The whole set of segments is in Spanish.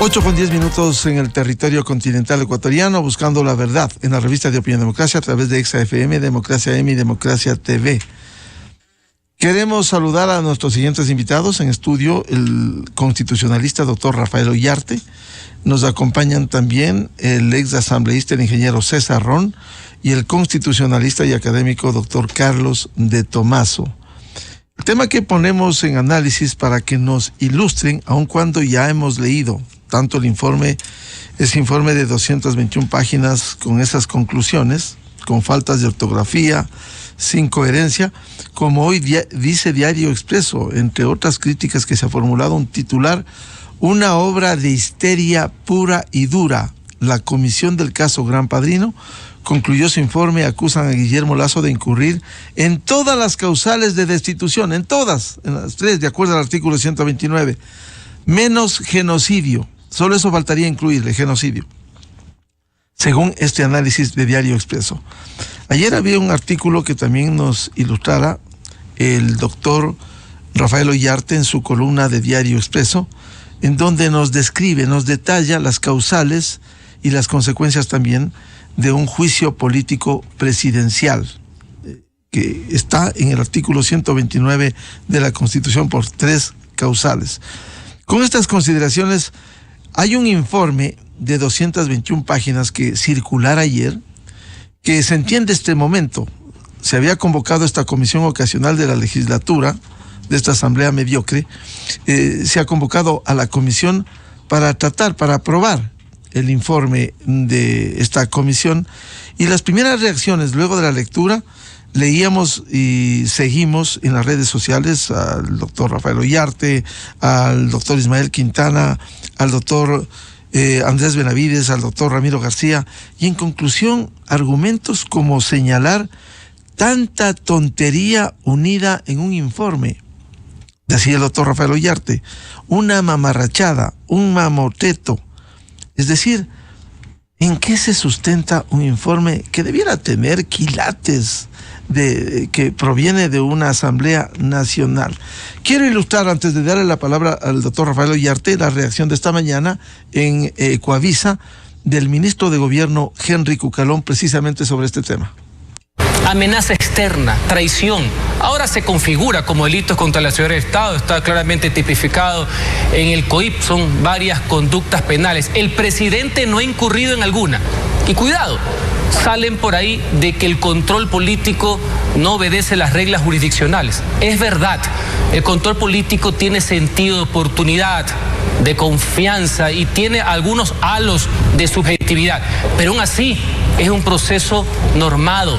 8:10 en el territorio continental ecuatoriano, buscando la verdad en la revista de Opinión Democracia a través de Exa FM, Democracia M y Democracia TV. Queremos saludar a nuestros siguientes invitados en estudio: el constitucionalista doctor Rafael Ollarte. Nos acompañan también el ex asambleísta, el ingeniero César Ron, y el constitucionalista y académico doctor Carlos de Tomaso. El tema que ponemos en análisis para que nos ilustren, aun cuando ya hemos leído tanto el informe, ese informe de 221 páginas con esas conclusiones, con faltas de ortografía, sin coherencia, como hoy dice Diario Expreso, entre otras críticas que se ha formulado, un titular: una obra de histeria pura y dura. La comisión del caso Gran Padrino concluyó su informe, acusan a Guillermo Lasso de incurrir en todas las causales de destitución, en las tres, de acuerdo al artículo 129, menos genocidio. Solo eso faltaría incluirle, genocidio, según este análisis de Diario Expreso. Ayer había un artículo que también nos ilustrara el doctor Rafael Ollarte en su columna de Diario Expreso, en donde nos describe, nos detalla las causales y las consecuencias también de un juicio político presidencial, que está en el artículo 129 de la Constitución por 3 causales. Con estas consideraciones, hay un informe de 221 páginas que circulara ayer, que se entiende este momento. Se había convocado esta comisión ocasional de la legislatura, de esta asamblea mediocre, se ha convocado a la comisión para aprobar el informe de esta comisión, y las primeras reacciones luego de la lectura, leíamos y seguimos en las redes sociales al doctor Rafael Ollarte, al doctor Ismael Quintana, al doctor Andrés Benavides, al doctor Ramiro García, y en conclusión argumentos como señalar tanta tontería unida en un informe. Decía el doctor Rafael Ollarte, una mamarrachada, un mamoteto. Es decir, ¿en qué se sustenta un informe que debiera tener quilates que proviene de una asamblea nacional? Quiero ilustrar, antes de darle la palabra al doctor Rafael Ollarte, la reacción de esta mañana en Ecuavisa del ministro de Gobierno, Henry Cucalón, precisamente sobre este tema. Amenaza externa, traición, ahora se configura como delitos contra la seguridad del Estado, está claramente tipificado en el COIP, son varias conductas penales. El presidente no ha incurrido en alguna. Y cuidado, salen por ahí de que el control político no obedece las reglas jurisdiccionales. Es verdad, el control político tiene sentido de oportunidad, de confianza y tiene algunos halos de subjetividad, pero aún así es un proceso normado,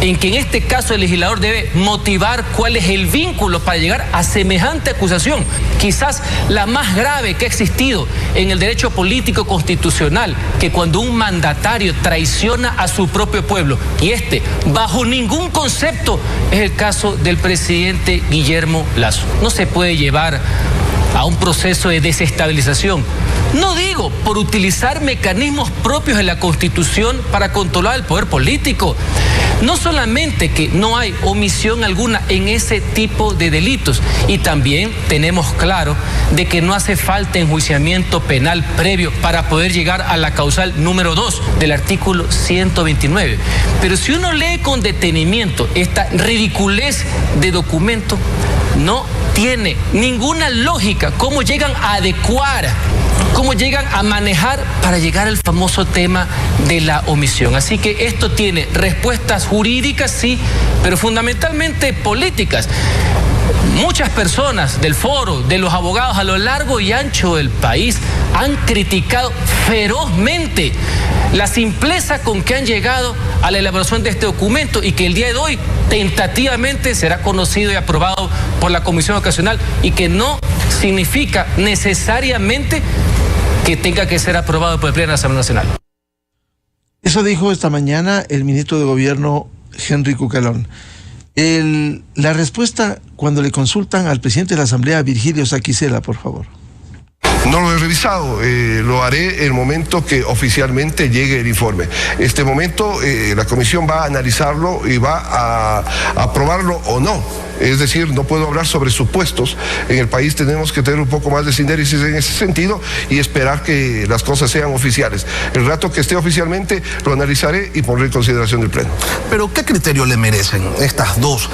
en que en este caso el legislador debe motivar cuál es el vínculo para llegar a semejante acusación, quizás la más grave que ha existido en el derecho político constitucional, que cuando un mandatario traiciona a su propio pueblo, y bajo ningún concepto, es el caso del presidente Guillermo Lasso. No se puede llevar a un proceso de desestabilización, no digo por utilizar mecanismos propios de la Constitución para controlar el poder político. No solamente que no hay omisión alguna en ese tipo de delitos, y también tenemos claro de que no hace falta enjuiciamiento penal previo para poder llegar a la causal número 2 del artículo 129. Pero si uno lee con detenimiento esta ridiculez de documento, no tiene ninguna lógica cómo llegan a adecuar, cómo llegan a manejar para llegar al famoso tema de la omisión. Así que esto tiene respuestas jurídicas, sí, pero fundamentalmente políticas. Muchas personas del foro, de los abogados a lo largo y ancho del país, han criticado ferozmente la simpleza con que han llegado a la elaboración de este documento, y que el día de hoy tentativamente será conocido y aprobado por la Comisión Ocasional, y que no significa necesariamente que tenga que ser aprobado por el Pleno de la Asamblea Nacional. Eso dijo esta mañana el ministro de Gobierno, Henry Cucalón. La respuesta cuando le consultan al presidente de la Asamblea, Virgilio Saquicela, por favor. No lo he revisado, lo haré en el momento que oficialmente llegue el informe. La comisión va a analizarlo y va a aprobarlo o no. Es decir, no puedo hablar sobre supuestos. En el país tenemos que tener un poco más de sinéresis en ese sentido y esperar que las cosas sean oficiales. El rato que esté oficialmente lo analizaré y pondré en consideración del Pleno. Pero ¿qué criterio le merecen estas dos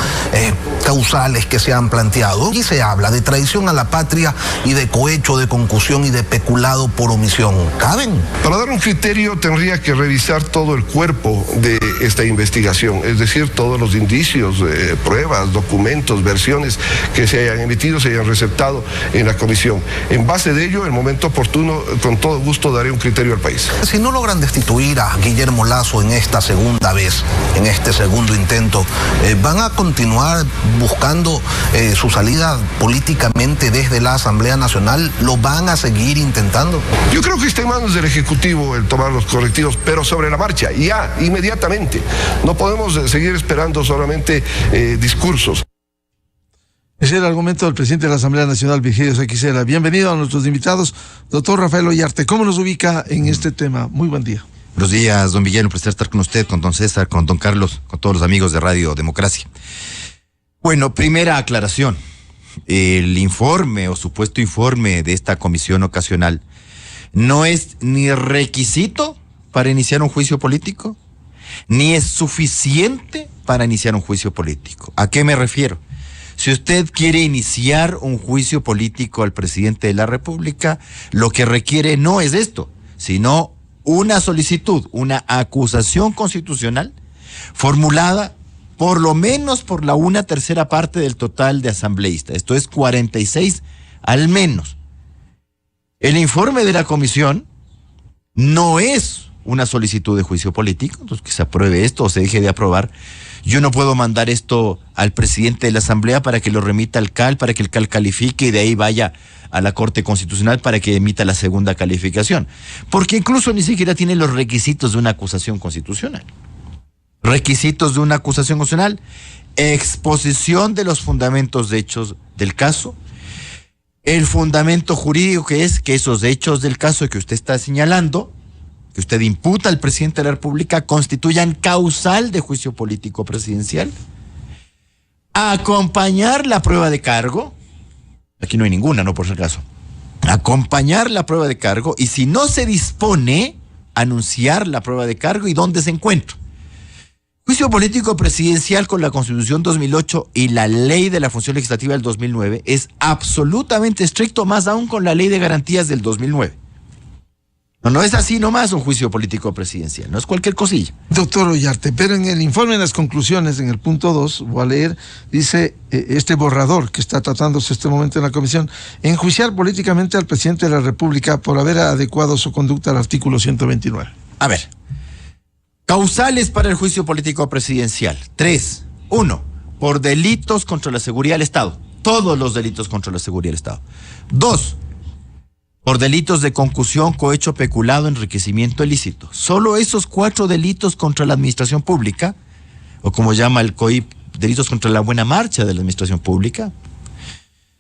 causales que se han planteado? Y se habla de traición a la patria y de cohecho, de concusión y de peculado por omisión. ¿Caben? Para dar un criterio tendría que revisar todo el cuerpo de esta investigación, es decir, todos los indicios, pruebas, documentos, versiones que se hayan emitido, se hayan receptado en la comisión. En base de ello, en el momento oportuno, con todo gusto daré un criterio al país. Si no logran destituir a Guillermo Lasso en esta segunda vez, en este segundo intento, ¿van a continuar buscando su salida políticamente desde la Asamblea Nacional? ¿Lo van a seguir intentando? Yo creo que está en manos del Ejecutivo el tomar los correctivos, pero sobre la marcha, ya, inmediatamente. No podemos seguir esperando solamente discursos. Es el argumento del presidente de la Asamblea Nacional, Virgilio Saquicela. Bienvenido a nuestros invitados. Doctor Rafael Ollarte, ¿cómo nos ubica en este tema? Muy buen día. Buenos días, don Miguel, un placer estar con usted, con don César, con don Carlos, con todos los amigos de Radio Democracia. Bueno, primera aclaración. El informe o supuesto informe de esta comisión ocasional no es ni requisito para iniciar un juicio político, ni es suficiente para iniciar un juicio político. ¿A qué me refiero? Si usted quiere iniciar un juicio político al presidente de la República, lo que requiere no es esto, sino una solicitud, una acusación constitucional formulada por lo menos por la 1/3 parte del total de asambleístas. Esto es 46 al menos. El informe de la comisión no es una solicitud de juicio político, entonces que se apruebe esto o se deje de aprobar. Yo no puedo mandar esto al presidente de la Asamblea para que lo remita al CAL, para que el CAL califique y de ahí vaya a la Corte Constitucional para que emita la segunda calificación. Porque incluso ni siquiera tiene los requisitos de una acusación constitucional. Requisitos de una acusación constitucional: exposición de los fundamentos de hechos del caso, el fundamento jurídico que es que esos hechos del caso que usted está señalando, que usted imputa al presidente de la República, constituyan causal de juicio político presidencial, acompañar la prueba de cargo, aquí no hay ninguna, no por si acaso, acompañar la prueba de cargo y si no se dispone, anunciar la prueba de cargo y dónde se encuentra. Juicio político presidencial con la Constitución 2008 y la Ley de la Función Legislativa del 2009 es absolutamente estricto, más aún con la Ley de Garantías del 2009. No es así nomás un juicio político presidencial, no es cualquier cosilla. Doctor Ollarte, pero en el informe, en las conclusiones, en el punto 2, voy a leer, dice este borrador que está tratándose este momento en la comisión: enjuiciar políticamente al presidente de la República por haber adecuado su conducta al artículo 129. A ver, causales para el juicio político presidencial. 3. 1. Por delitos contra la seguridad del Estado. Todos los delitos contra la seguridad del Estado. 2. Por delitos de concusión, cohecho, peculado, enriquecimiento ilícito. Solo esos 4 delitos contra la administración pública, o como llama el COIP, delitos contra la buena marcha de la administración pública,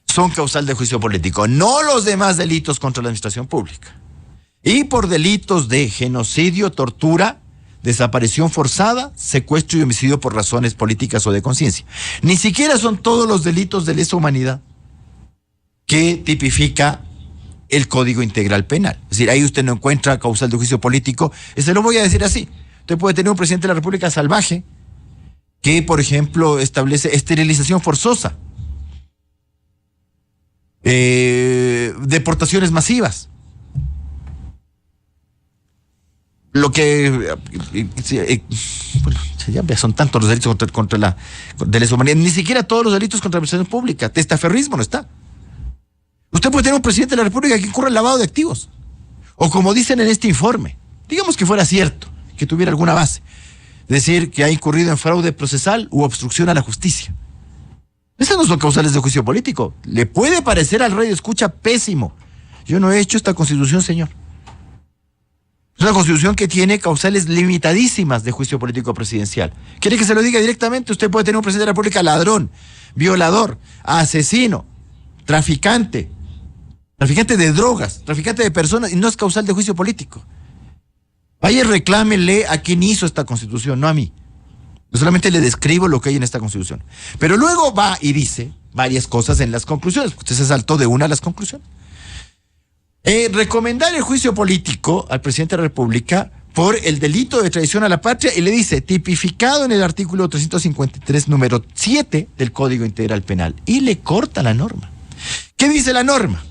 son causal de juicio político, no los demás delitos contra la administración pública. Y por delitos de genocidio, tortura, desaparición forzada, secuestro y homicidio por razones políticas o de conciencia. Ni siquiera son todos los delitos de lesa humanidad que tipifica el Código Integral Penal. Es decir, ahí usted no encuentra causal de juicio político. Se lo voy a decir así. Usted puede tener un presidente de la República salvaje que, por ejemplo, establece esterilización forzosa, deportaciones masivas. Lo que bueno, ya son tantos los delitos contra la de lesa humanidad, ni siquiera todos los delitos contra la administración pública. Testaferrismo no está. Usted puede tener un presidente de la República que incurra en lavado de activos. O como dicen en este informe, digamos que fuera cierto, que tuviera alguna base, decir que ha incurrido en fraude procesal u obstrucción a la justicia. Esas no son causales de juicio político. Le puede parecer al rey de escucha pésimo. Yo no he hecho esta constitución, señor. Es una constitución que tiene causales limitadísimas de juicio político presidencial. ¿Quiere que se lo diga directamente? Usted puede tener un presidente de la República ladrón, violador, asesino, traficante de drogas, traficante de personas, y no es causal de juicio político. Vaya y reclámele a quien hizo esta constitución, no a mí. Yo solamente le describo lo que hay en esta Constitución. Pero luego va y dice varias cosas en las conclusiones. Usted se saltó de una a las conclusiones. Recomendar el juicio político al presidente de la República por el delito de traición a la patria, y le dice, tipificado en el artículo 353, número 7 del Código Integral Penal. Y le corta la norma. ¿Qué dice la norma?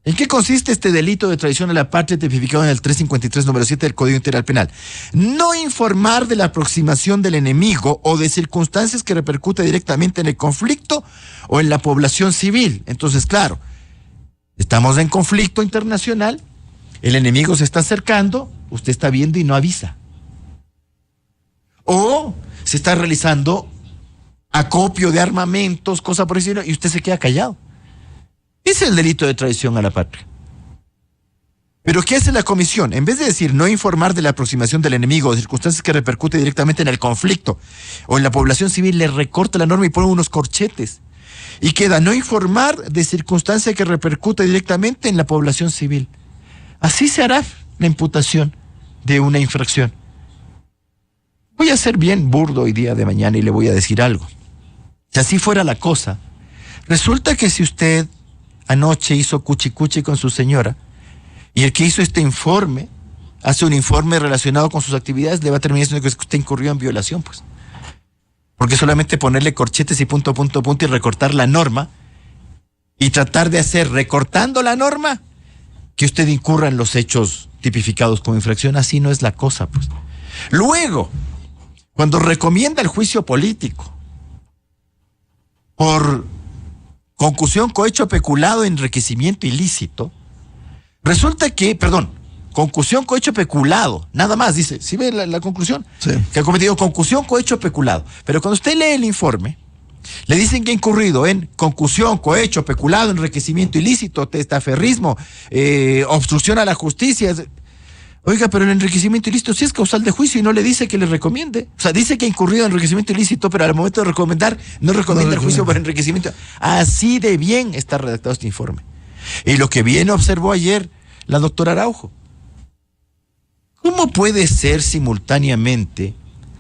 ¿En qué consiste este delito de traición a la patria tipificado en el 353, número 7 del Código Integral Penal? No informar de la aproximación del enemigo o de circunstancias que repercuten directamente en el conflicto o en la población civil. Entonces, claro, estamos en conflicto internacional, el enemigo se está acercando, usted está viendo y no avisa. O se está realizando acopio de armamentos, cosas por decirlo, y usted se queda callado. Ese es el delito de traición a la patria. Pero ¿qué hace la comisión? En vez de decir no informar de la aproximación del enemigo o circunstancias que repercuten directamente en el conflicto o en la población civil, le recorta la norma y pone unos corchetes. Y queda no informar de circunstancias que repercuten directamente en la población civil. Así se hará la imputación de una infracción. Voy a ser bien burdo hoy día de mañana y le voy a decir algo. Si así fuera la cosa, resulta que si usted anoche hizo cuchicuchi con su señora y el que hizo este informe hace un informe relacionado con sus actividades, le va a terminar diciendo que usted incurrió en violación, pues. Porque solamente ponerle corchetes y punto y recortar la norma y tratar de hacer, recortando la norma, que usted incurra en los hechos tipificados como infracción, así no es la cosa, pues. Luego, cuando recomienda el juicio político por concusión, cohecho, peculado, enriquecimiento ilícito, resulta que, concusión, cohecho, peculado, nada más, dice, ¿sí ve la conclusión? Sí. Que ha cometido concusión, cohecho, peculado. Pero cuando usted lee el informe, le dicen que ha incurrido en concusión, cohecho, peculado, enriquecimiento ilícito, testaferrismo, obstrucción a la justicia. Oiga, pero el enriquecimiento ilícito sí es causal de juicio y no le dice que le recomiende. O sea, dice que ha incurrido en enriquecimiento ilícito, pero al momento de recomendar, no recomienda el juicio por enriquecimiento. Así de bien está redactado este informe. Y lo que bien observó ayer la doctora Araujo. ¿Cómo puede ser simultáneamente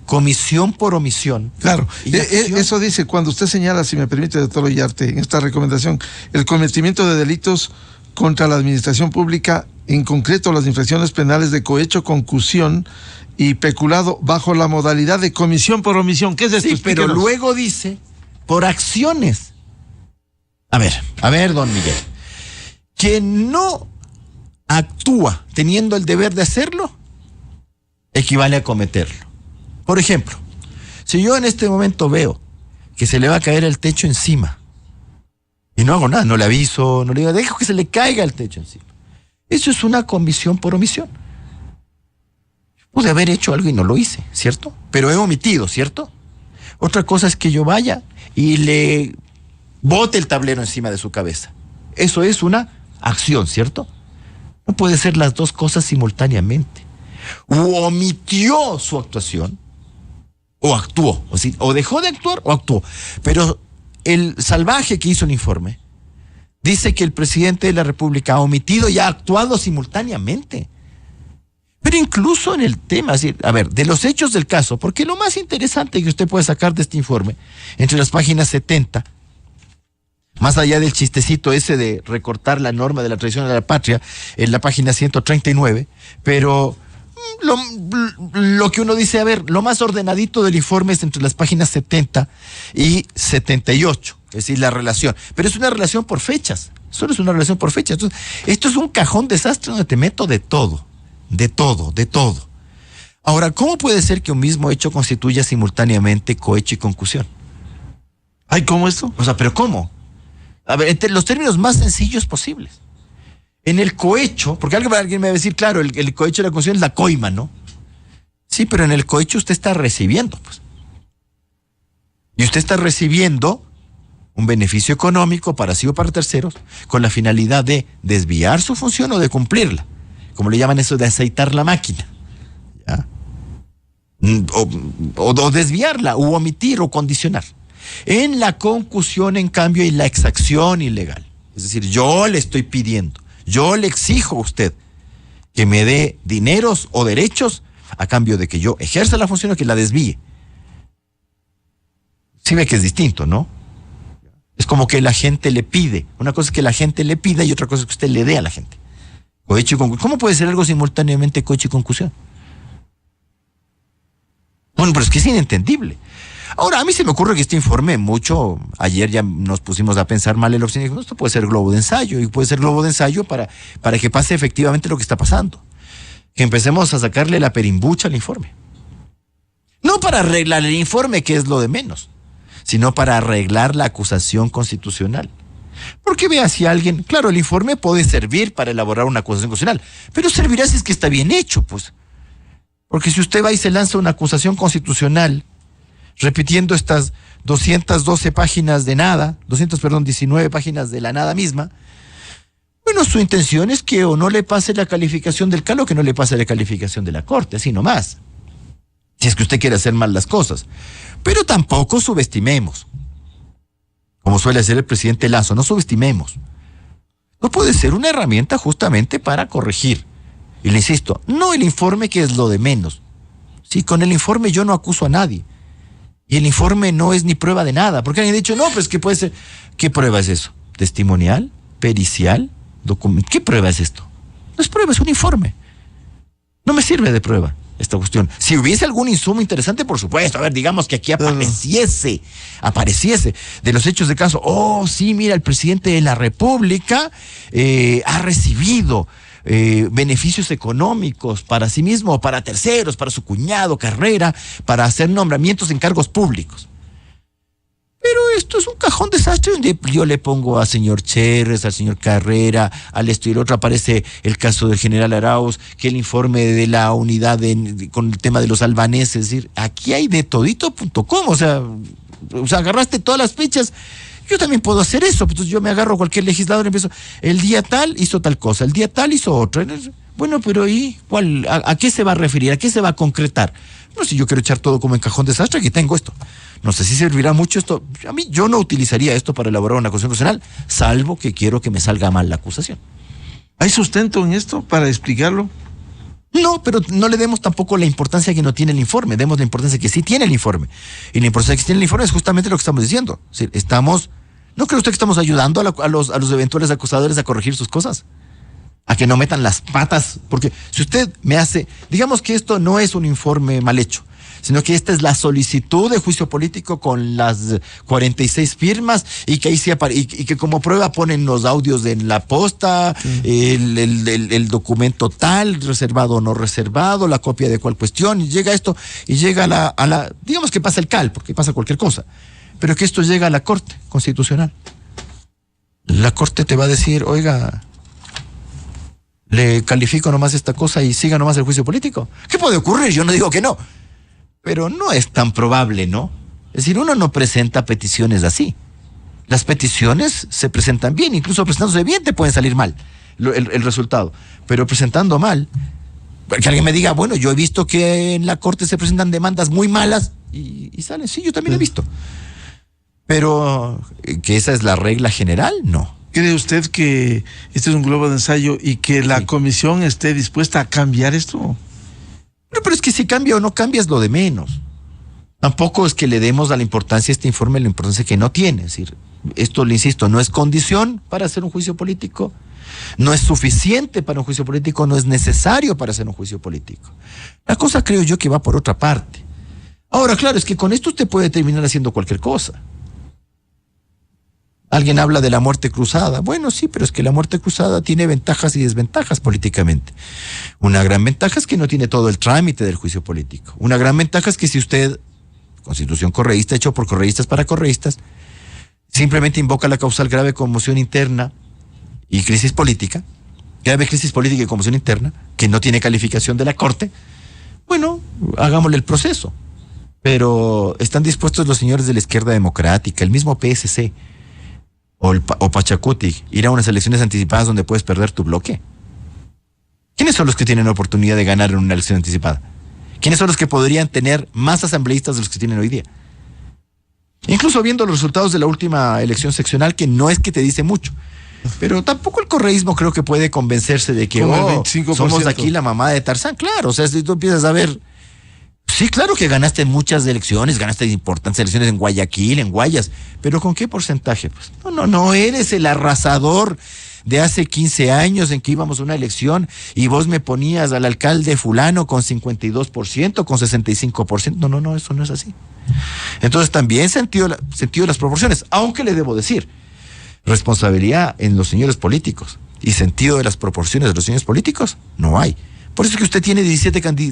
comisión por omisión? Claro, eso dice, cuando usted señala, si me permite, doctor Ollarte, en esta recomendación, el cometimiento de delitos contra la administración pública, en concreto las infracciones penales de cohecho, concusión y peculado, bajo la modalidad de comisión por omisión. ¿Qué es esto? Sí, pero luego dice, por acciones. A ver, don Miguel. Quien no actúa teniendo el deber de hacerlo, equivale a cometerlo. Por ejemplo, si yo en este momento veo que se le va a caer el techo encima y no hago nada, no le aviso, no le digo, dejo que se le caiga el techo encima, eso es una comisión por omisión. Pude haber hecho algo y no lo hice, ¿cierto? Pero he omitido, ¿cierto? Otra cosa es que yo vaya y le bote el tablero encima de su cabeza. Eso es una acción, ¿cierto? No puede ser las dos cosas simultáneamente. O omitió su actuación, o actuó, o dejó de actuar, o actuó. Pero el salvaje que hizo el informe dice que el presidente de la República ha omitido y ha actuado simultáneamente. Pero incluso en el tema, de los hechos del caso, porque lo más interesante que usted puede sacar de este informe, entre las páginas 70, más allá del chistecito ese de recortar la norma de la traición a la patria, en la página 139, pero lo que uno dice, lo más ordenadito del informe es entre las páginas 70 y 78, es decir, la relación. Pero es una relación por fechas, solo es una relación por fechas. Entonces, esto es un cajón desastre donde te meto de todo. Ahora, ¿cómo puede ser que un mismo hecho constituya simultáneamente cohecho y concusión? ¿Ay, cómo esto? O sea, ¿pero cómo? A ver, entre los términos más sencillos posibles. En el cohecho, porque alguien me va a decir, claro, el cohecho de la concusión es la coima, ¿no? Sí, pero en el cohecho usted está recibiendo, pues. Y usted está recibiendo un beneficio económico para sí o para terceros con la finalidad de desviar su función o de cumplirla. Como le llaman eso de aceitar la máquina. ¿Ya? O desviarla, o omitir, o condicionar. En la concusión, en cambio, hay la exacción ilegal. Es decir, yo le estoy pidiendo, yo le exijo a usted que me dé dineros o derechos a cambio de que yo ejerza la función o que la desvíe. Sí ve que es distinto, ¿no? Es como que la gente le pide. Una cosa es que la gente le pida y otra cosa es que usted le dé a la gente. Cohecho y concusión. ¿Cómo puede ser algo simultáneamente cohecho y concusión? Bueno, pero es que es inentendible. Ahora, a mí se me ocurre que este informe mucho, ayer ya nos pusimos a pensar mal el opción y dijimos, esto puede ser globo de ensayo, y puede ser globo de ensayo para que pase efectivamente lo que está pasando. Que empecemos a sacarle la perimbucha al informe. No para arreglar el informe, que es lo de menos, sino para arreglar la acusación constitucional. Porque vea, si alguien, claro, el informe puede servir para elaborar una acusación constitucional, pero servirá si es que está bien hecho, pues. Porque si usted va y se lanza una acusación constitucional repitiendo estas 219 páginas de la nada misma, bueno, su intención es que o no le pase la calificación del CAL o que no le pase la calificación de la Corte, así nomás. Si es que usted quiere hacer mal las cosas. Pero tampoco subestimemos. Como suele hacer el presidente Lazo, no subestimemos. No puede ser una herramienta justamente para corregir. Y le insisto, no el informe, que es lo de menos. Sí, con el informe yo no acuso a nadie. Y el informe no es ni prueba de nada. Porque alguien ha dicho, no, pues que puede ser. ¿Qué prueba es eso? ¿Testimonial? ¿Pericial? ¿Qué prueba es esto? No es prueba, es un informe. No me sirve de prueba esta cuestión. Si hubiese algún insumo interesante, por supuesto, a ver, digamos que aquí apareciese de los hechos de caso, oh, sí, mira, el presidente de la República ha recibido beneficios económicos para sí mismo, para terceros, para su cuñado, carrera, para hacer nombramientos en cargos públicos. Pero esto es un cajón desastre donde yo le pongo al señor Cherres, al señor Carrera, al esto y el otro. Aparece el caso del general Arauz, que el informe de la unidad con el tema de los albaneses. Es decir, aquí hay de todito.com. O sea, agarraste todas las fechas. Yo también puedo hacer eso. Entonces yo me agarro a cualquier legislador y empiezo, el día tal hizo tal cosa, el día tal hizo otra. Bueno, pero ¿y cuál? ¿A qué se va a referir? ¿A qué se va a concretar? No, si yo quiero echar todo como en cajón desastre, aquí tengo esto. No sé si servirá mucho esto. Yo no utilizaría esto para elaborar una acusación constitucional, salvo que quiero que me salga mal la acusación. ¿Hay sustento en esto para explicarlo? No, pero no le demos tampoco la importancia que no tiene el informe, demos la importancia que sí tiene el informe. Y la importancia que tiene el informe es justamente lo que estamos diciendo. Es decir, ¿no cree usted que estamos ayudando a los eventuales acusadores a corregir sus cosas? A que no metan las patas, porque si usted me hace, digamos que esto no es un informe mal hecho, sino que esta es la solicitud de juicio político con las 46 firmas y que ahí sí y que como prueba ponen los audios en la posta, el documento tal, reservado o no reservado, la copia de cuál cuestión, y llega esto, y llega a la digamos que pasa el CAL, porque pasa cualquier cosa, pero que esto llega a la Corte Constitucional. La Corte te va a decir, oiga, le califico nomás esta cosa y siga nomás el juicio político. ¿Qué puede ocurrir? Yo no digo que no. Pero no es tan probable, ¿no? Es decir, uno no presenta peticiones así. Las peticiones se presentan bien, incluso presentándose bien te pueden salir mal el resultado. Pero presentando mal, que alguien me diga, bueno, yo he visto que en la Corte se presentan demandas muy malas y salen. Sí, yo también he visto. Pero que esa es la regla general, no. ¿Cree usted que este es un globo de ensayo y que la comisión esté dispuesta a cambiar esto? Pero es que si cambia o no cambia es lo de menos. Tampoco es que le demos a la importancia a este informe la importancia que no tiene. Es decir, esto, le insisto, no es condición para hacer un juicio político, no es suficiente para un juicio político, no es necesario para hacer un juicio político. La cosa creo yo que va por otra parte. Ahora, claro, es que con esto usted puede terminar haciendo cualquier cosa. Alguien habla de la muerte cruzada. Bueno, sí, pero es que la muerte cruzada tiene ventajas y desventajas políticamente. Una gran ventaja es que no tiene todo el trámite del juicio político. Una gran ventaja es que si usted, Constitución correísta hecho por correístas para correístas, simplemente invoca la causal grave conmoción interna y crisis política, grave crisis política y conmoción interna, que no tiene calificación de la Corte, bueno, hagámosle el proceso. Pero están dispuestos los señores de la izquierda democrática, el mismo PSC, o Pachacuti, ir a unas elecciones anticipadas donde puedes perder tu bloque. ¿Quiénes son los que tienen la oportunidad de ganar en una elección anticipada? ¿Quiénes son los que podrían tener más asambleístas de los que tienen hoy día? Incluso viendo los resultados de la última elección seccional, que no es que te dice mucho, pero tampoco el correísmo creo que puede convencerse de que somos aquí la mamá de Tarzán. Claro, o sea, si tú empiezas a ver Sí, claro que ganaste muchas elecciones, ganaste importantes elecciones en Guayaquil, en Guayas, pero ¿con qué porcentaje? Pues no eres el arrasador de hace 15 años en que íbamos a una elección y vos me ponías al alcalde fulano con 52%, con 65%. No, eso no es así. Entonces también sentido las proporciones, aunque le debo decir, responsabilidad en los señores políticos y sentido de las proporciones de los señores políticos no hay. Por eso es que usted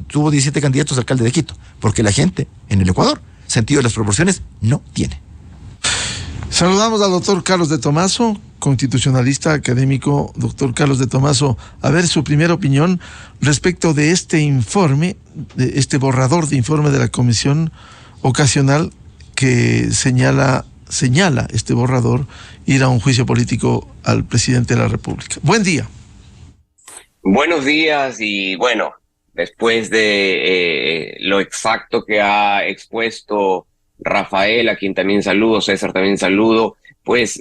tuvo 17 candidatos a alcalde de Quito, porque la gente en el Ecuador, sentido de las proporciones, no tiene. Saludamos al doctor Carlos de Tomaso, constitucionalista académico. Doctor Carlos de Tomaso, a ver su primera opinión respecto de este informe, de este borrador de informe de la Comisión Ocasional que señala este borrador ir a un juicio político al presidente de la República. Buen día. Buenos días y bueno, después de lo exacto que ha expuesto Rafael, a quien también saludo, César también saludo, pues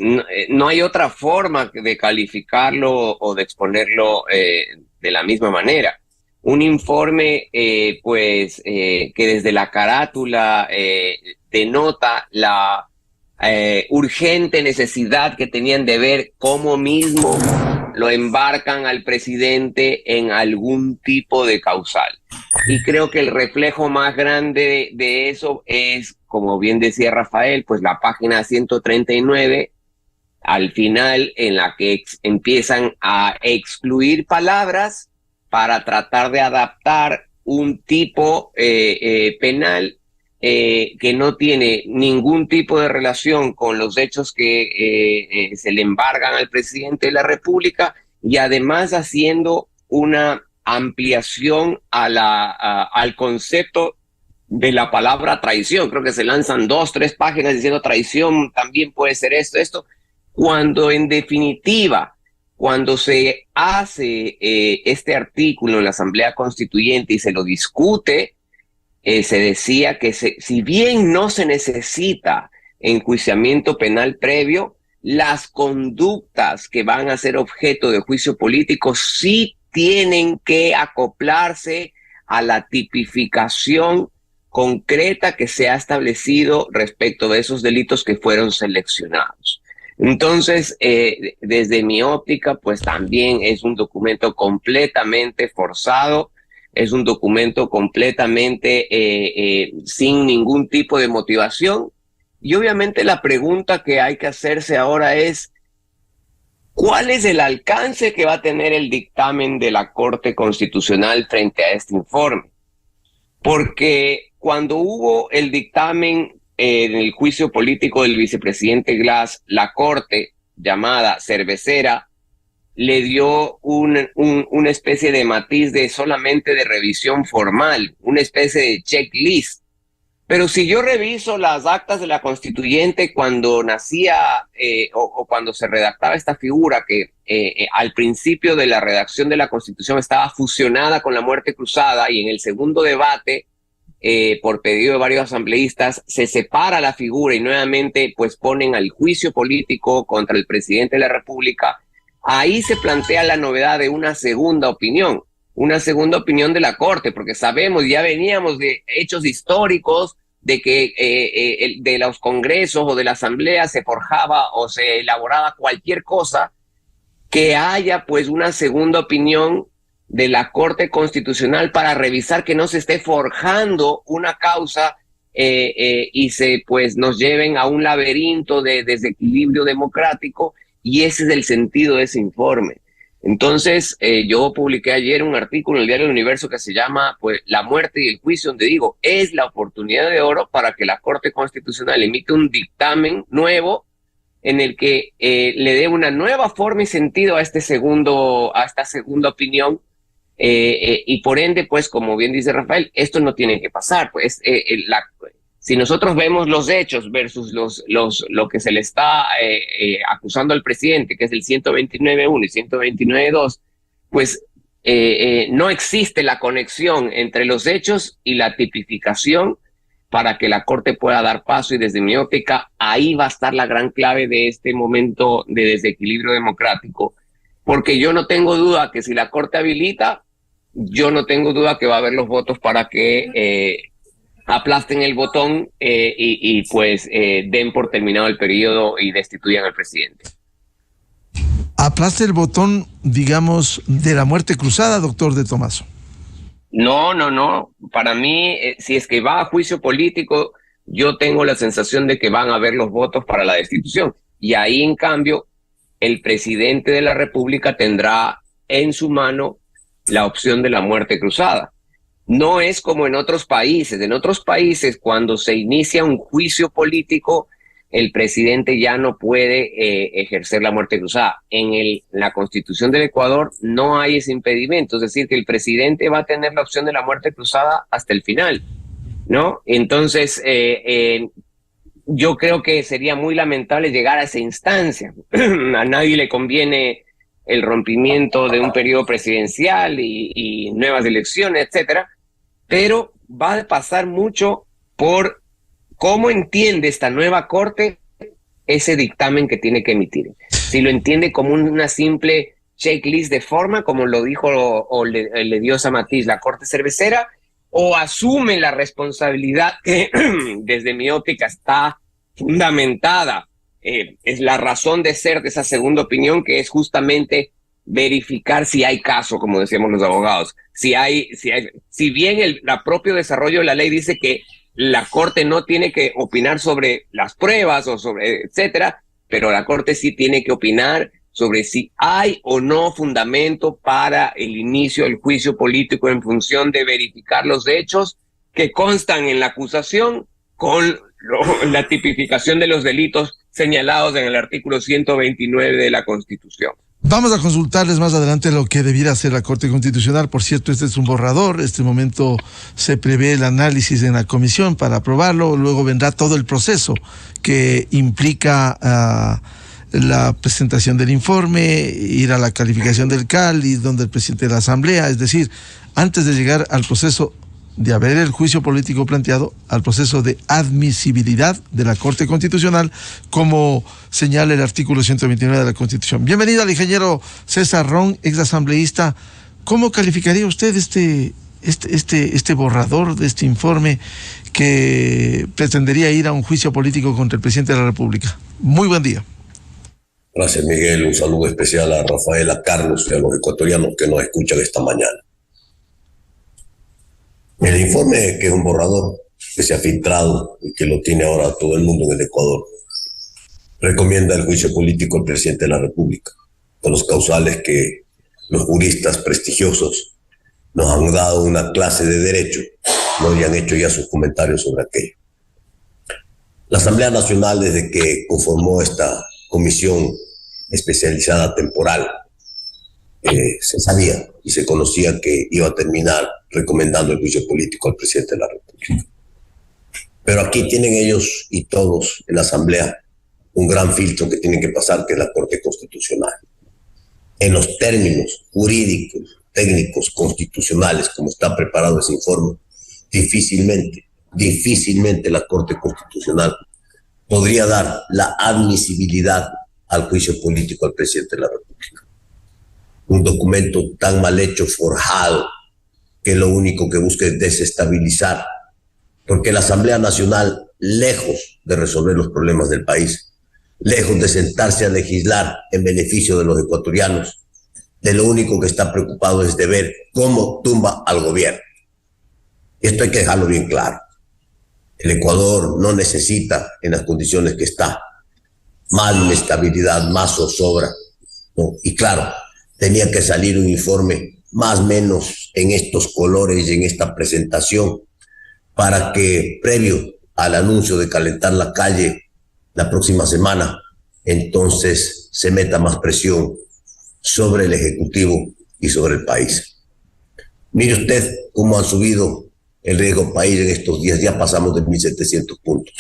no hay otra forma de calificarlo o de exponerlo de la misma manera. Un informe que desde la carátula denota la urgente necesidad que tenían de ver cómo mismo lo embarcan al presidente en algún tipo de causal. Y creo que el reflejo más grande de eso es, como bien decía Rafael, pues la página 139, al final, en la que empiezan a excluir palabras para tratar de adaptar un tipo penal que no tiene ningún tipo de relación con los hechos que se le embargan al presidente de la República, y además haciendo una ampliación al concepto de la palabra traición. Creo que se lanzan 2-3 páginas diciendo traición también puede ser esto, cuando en definitiva, cuando se hace este artículo en la Asamblea Constituyente y se lo discute, se decía que si bien no se necesita enjuiciamiento penal previo, las conductas que van a ser objeto de juicio político sí tienen que acoplarse a la tipificación concreta que se ha establecido respecto de esos delitos que fueron seleccionados. Entonces, desde mi óptica, pues también es un documento completamente forzado, es un documento completamente sin ningún tipo de motivación. Y obviamente la pregunta que hay que hacerse ahora es, ¿cuál es el alcance que va a tener el dictamen de la Corte Constitucional frente a este informe? Porque cuando hubo el dictamen en el juicio político del vicepresidente Glass, la Corte, llamada cervecera, le dio una especie de matiz de solamente de revisión formal, una especie de checklist. Pero si yo reviso las actas de la Constituyente cuando nacía o cuando se redactaba esta figura que al principio de la redacción de la Constitución estaba fusionada con la muerte cruzada, y en el segundo debate, por pedido de varios asambleístas, se separa la figura y nuevamente pues ponen al juicio político contra el presidente de la República. Ahí se plantea la novedad de una segunda opinión de la Corte, porque sabemos, ya veníamos de hechos históricos de que de los congresos o de la asamblea se forjaba o se elaboraba cualquier cosa, que haya pues una segunda opinión de la Corte Constitucional para revisar que no se esté forjando una causa y nos lleven a un laberinto de desequilibrio democrático. Y ese es el sentido de ese informe. Entonces, yo publiqué ayer un artículo en el diario El Universo que se llama pues, La muerte y el juicio, donde digo, es la oportunidad de oro para que la Corte Constitucional emite un dictamen nuevo en el que le dé una nueva forma y sentido a esta segunda opinión. Y por ende, pues, como bien dice Rafael, esto no tiene que pasar. Pues, si nosotros vemos los hechos versus lo que se le está acusando al presidente, que es el 129.1 y 129.2, pues no existe la conexión entre los hechos y la tipificación para que la Corte pueda dar paso, y desde mi óptica ahí va a estar la gran clave de este momento de desequilibrio democrático, porque yo no tengo duda que si la Corte habilita, yo no tengo duda que va a haber los votos para que aplasten el botón y pues den por terminado el periodo y destituyan al presidente. Aplaste el botón, digamos, de la muerte cruzada, doctor de Tomaso. No. Para mí, si es que va a juicio político, yo tengo la sensación de que van a haber los votos para la destitución. Y ahí, en cambio, el presidente de la República tendrá en su mano la opción de la muerte cruzada. No es como en otros países. En otros países, cuando se inicia un juicio político, el presidente ya no puede ejercer la muerte cruzada. En la Constitución del Ecuador no hay ese impedimento, es decir, que el presidente va a tener la opción de la muerte cruzada hasta el final, ¿no? Entonces, yo creo que sería muy lamentable llegar a esa instancia. A nadie le conviene el rompimiento de un periodo presidencial y nuevas elecciones, etcétera, pero va a pasar mucho por cómo entiende esta nueva corte ese dictamen que tiene que emitir. Si lo entiende como una simple checklist de forma, como lo dijo o le dio esa matiz la Corte Cervecera, o asume la responsabilidad que desde mi óptica está fundamentada. Es la razón de ser de esa segunda opinión, que es justamente verificar si hay caso, como decíamos los abogados. Si bien el propio desarrollo de la ley dice que la Corte no tiene que opinar sobre las pruebas o sobre etcétera, pero la Corte sí tiene que opinar sobre si hay o no fundamento para el inicio del juicio político en función de verificar los hechos que constan en la acusación con la tipificación de los delitos señalados en el artículo 129 de la Constitución. Vamos a consultarles más adelante lo que debiera hacer la Corte Constitucional. Por cierto, este es un borrador. Este momento se prevé el análisis en la comisión para aprobarlo. Luego vendrá todo el proceso que implica la presentación del informe, ir a la calificación del CAL y donde el presidente de la Asamblea. Es decir, antes de llegar al proceso de haber el juicio político planteado, al proceso de admisibilidad de la Corte Constitucional, como señala el artículo 129 de la Constitución. Bienvenido al ingeniero César Ron, exasambleísta. ¿Cómo calificaría usted este borrador de este informe que pretendería ir a un juicio político contra el presidente de la República? Muy buen día. Gracias, Miguel. Un saludo especial a Rafael, a Carlos y a los ecuatorianos que nos escuchan esta mañana. El informe, que es un borrador que se ha filtrado y que lo tiene ahora todo el mundo en el Ecuador, recomienda el juicio político al presidente de la República, con los causales que los juristas prestigiosos nos han dado una clase de derecho, no y han hecho ya sus comentarios sobre aquello. La Asamblea Nacional, desde que conformó esta comisión especializada temporal, se sabía y se conocía que iba a terminar recomendando el juicio político al presidente de la República. Pero aquí tienen ellos y todos en la Asamblea un gran filtro que tienen que pasar, que es la Corte Constitucional. En los términos jurídicos, técnicos, constitucionales, como está preparado ese informe, difícilmente la Corte Constitucional podría dar la admisibilidad al juicio político al presidente de la República. Un documento tan mal hecho, forjado, que lo único que busca es desestabilizar, porque la Asamblea Nacional, lejos de resolver los problemas del país, lejos de sentarse a legislar en beneficio de los ecuatorianos, de lo único que está preocupado es de ver cómo tumba al gobierno. Y esto hay que dejarlo bien claro. El Ecuador no necesita, en las condiciones que está, más inestabilidad, más zozobra, ¿no? Y claro, tenía que salir un informe más o menos en estos colores y en esta presentación, para que previo al anuncio de calentar la calle la próxima semana, entonces se meta más presión sobre el Ejecutivo y sobre el país. Mire usted cómo ha subido el riesgo país en estos días, ya pasamos de 1.700 puntos.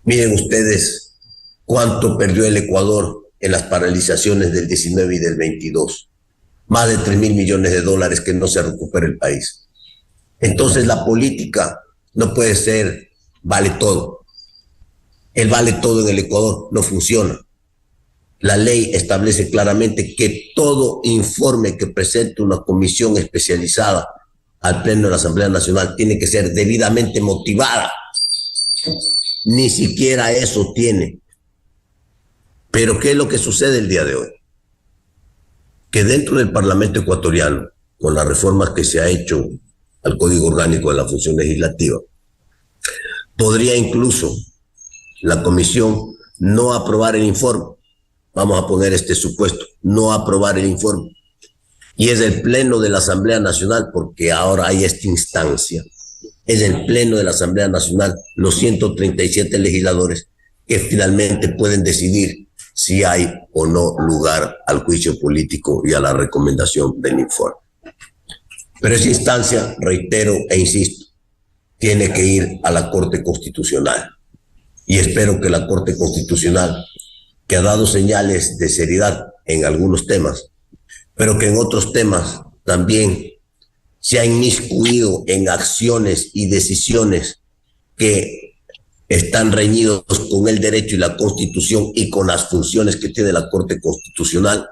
Miren ustedes cuánto perdió el Ecuador en las paralizaciones del 19 y del 22. Más de 3.000 millones de dólares que no se recupera el país. Entonces la política no puede ser vale todo. El vale todo en el Ecuador no funciona. La ley establece claramente que todo informe que presente una comisión especializada al Pleno de la Asamblea Nacional tiene que ser debidamente motivada. Ni siquiera eso tiene. Pero ¿qué es lo que sucede el día de hoy? Que dentro del Parlamento ecuatoriano, con las reformas que se ha hecho al Código Orgánico de la Función Legislativa, podría incluso la comisión no aprobar el informe. Vamos a poner este supuesto, no aprobar el informe. Y es el Pleno de la Asamblea Nacional, porque ahora hay esta instancia, es el Pleno de la Asamblea Nacional, los 137 legisladores que finalmente pueden decidir si hay o no lugar al juicio político y a la recomendación del informe. Pero esa instancia, reitero e insisto, tiene que ir a la Corte Constitucional. Y espero que la Corte Constitucional, que ha dado señales de seriedad en algunos temas, pero que en otros temas también se ha inmiscuido en acciones y decisiones que están reñidos con el derecho y la Constitución y con las funciones que tiene la Corte Constitucional,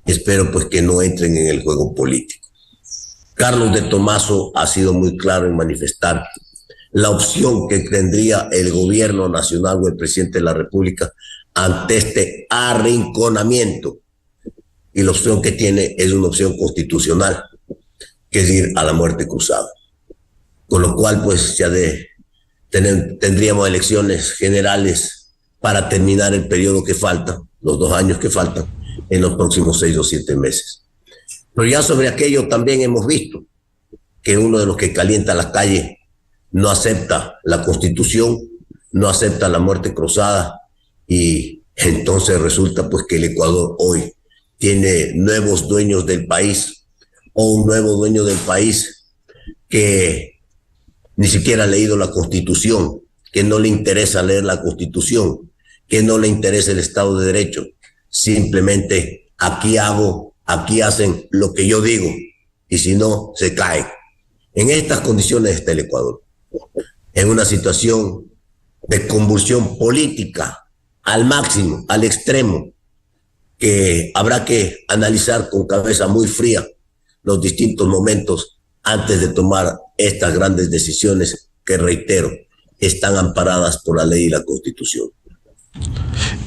espero pues que no entren en el juego político. Carlos de Tomaso ha sido muy claro en manifestar la opción que tendría el gobierno nacional o el presidente de la República ante este arrinconamiento. Y la opción que tiene es una opción constitucional, que es ir a la muerte cruzada. Con lo cual, pues, tendríamos elecciones generales para terminar el periodo que falta, los 2 años que faltan, en los próximos 6 o 7 meses. Pero ya sobre aquello también hemos visto que uno de los que calienta las calles no acepta la Constitución, no acepta la muerte cruzada, y entonces resulta pues que el Ecuador hoy tiene nuevos dueños del país, o un nuevo dueño del país que ni siquiera ha leído la Constitución, que no le interesa leer la Constitución, que no le interesa el Estado de Derecho. Simplemente aquí hacen lo que yo digo, y si no, se caen. En estas condiciones está el Ecuador, en una situación de convulsión política al máximo, al extremo, que habrá que analizar con cabeza muy fría los distintos momentos antes de tomar estas grandes decisiones que, reitero, están amparadas por la ley y la Constitución.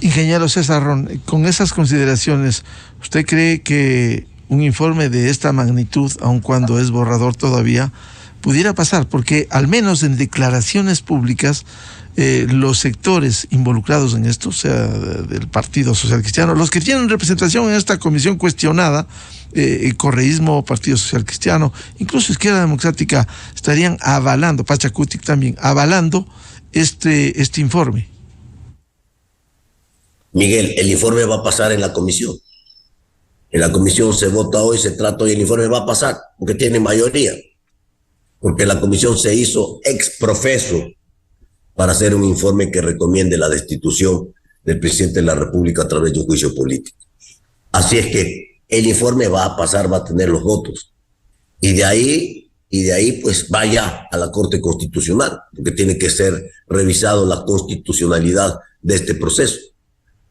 Ingeniero César Ron, con esas consideraciones, ¿usted cree que un informe de esta magnitud, aun cuando es borrador todavía, pudiera pasar? Porque al menos en declaraciones públicas, los sectores involucrados en esto, o sea, del Partido Social Cristiano, los que tienen representación en esta comisión cuestionada, correísmo, Partido Social Cristiano, incluso Izquierda Democrática, estarían avalando, Pachacutic también, avalando este informe. Miguel, el informe va a pasar en la comisión. En la comisión se vota hoy, se trata hoy, el informe va a pasar, porque tiene mayoría. Porque la comisión se hizo ex profeso para hacer un informe que recomiende la destitución del presidente de la República a través de un juicio político. Así es que el informe va a pasar, va a tener los votos. Y de ahí pues vaya a la Corte Constitucional, porque tiene que ser revisado la constitucionalidad de este proceso.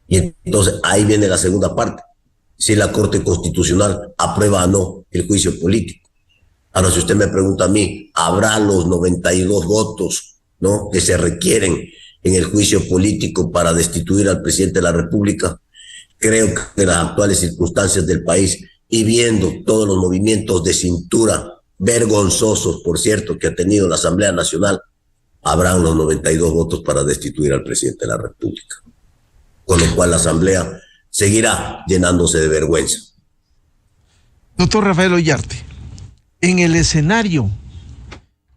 Y entonces ahí viene la segunda parte, si la Corte Constitucional aprueba o no el juicio político. Ahora, si usted me pregunta a mí, ¿habrá los 92 votos, ¿no?, que se requieren en el juicio político para destituir al presidente de la República? Creo que en las actuales circunstancias del país y viendo todos los movimientos de cintura vergonzosos, por cierto, que ha tenido la Asamblea Nacional, habrán los 92 votos para destituir al presidente de la República. Con lo cual la Asamblea seguirá llenándose de vergüenza. Doctor Rafael Ollarte, en el escenario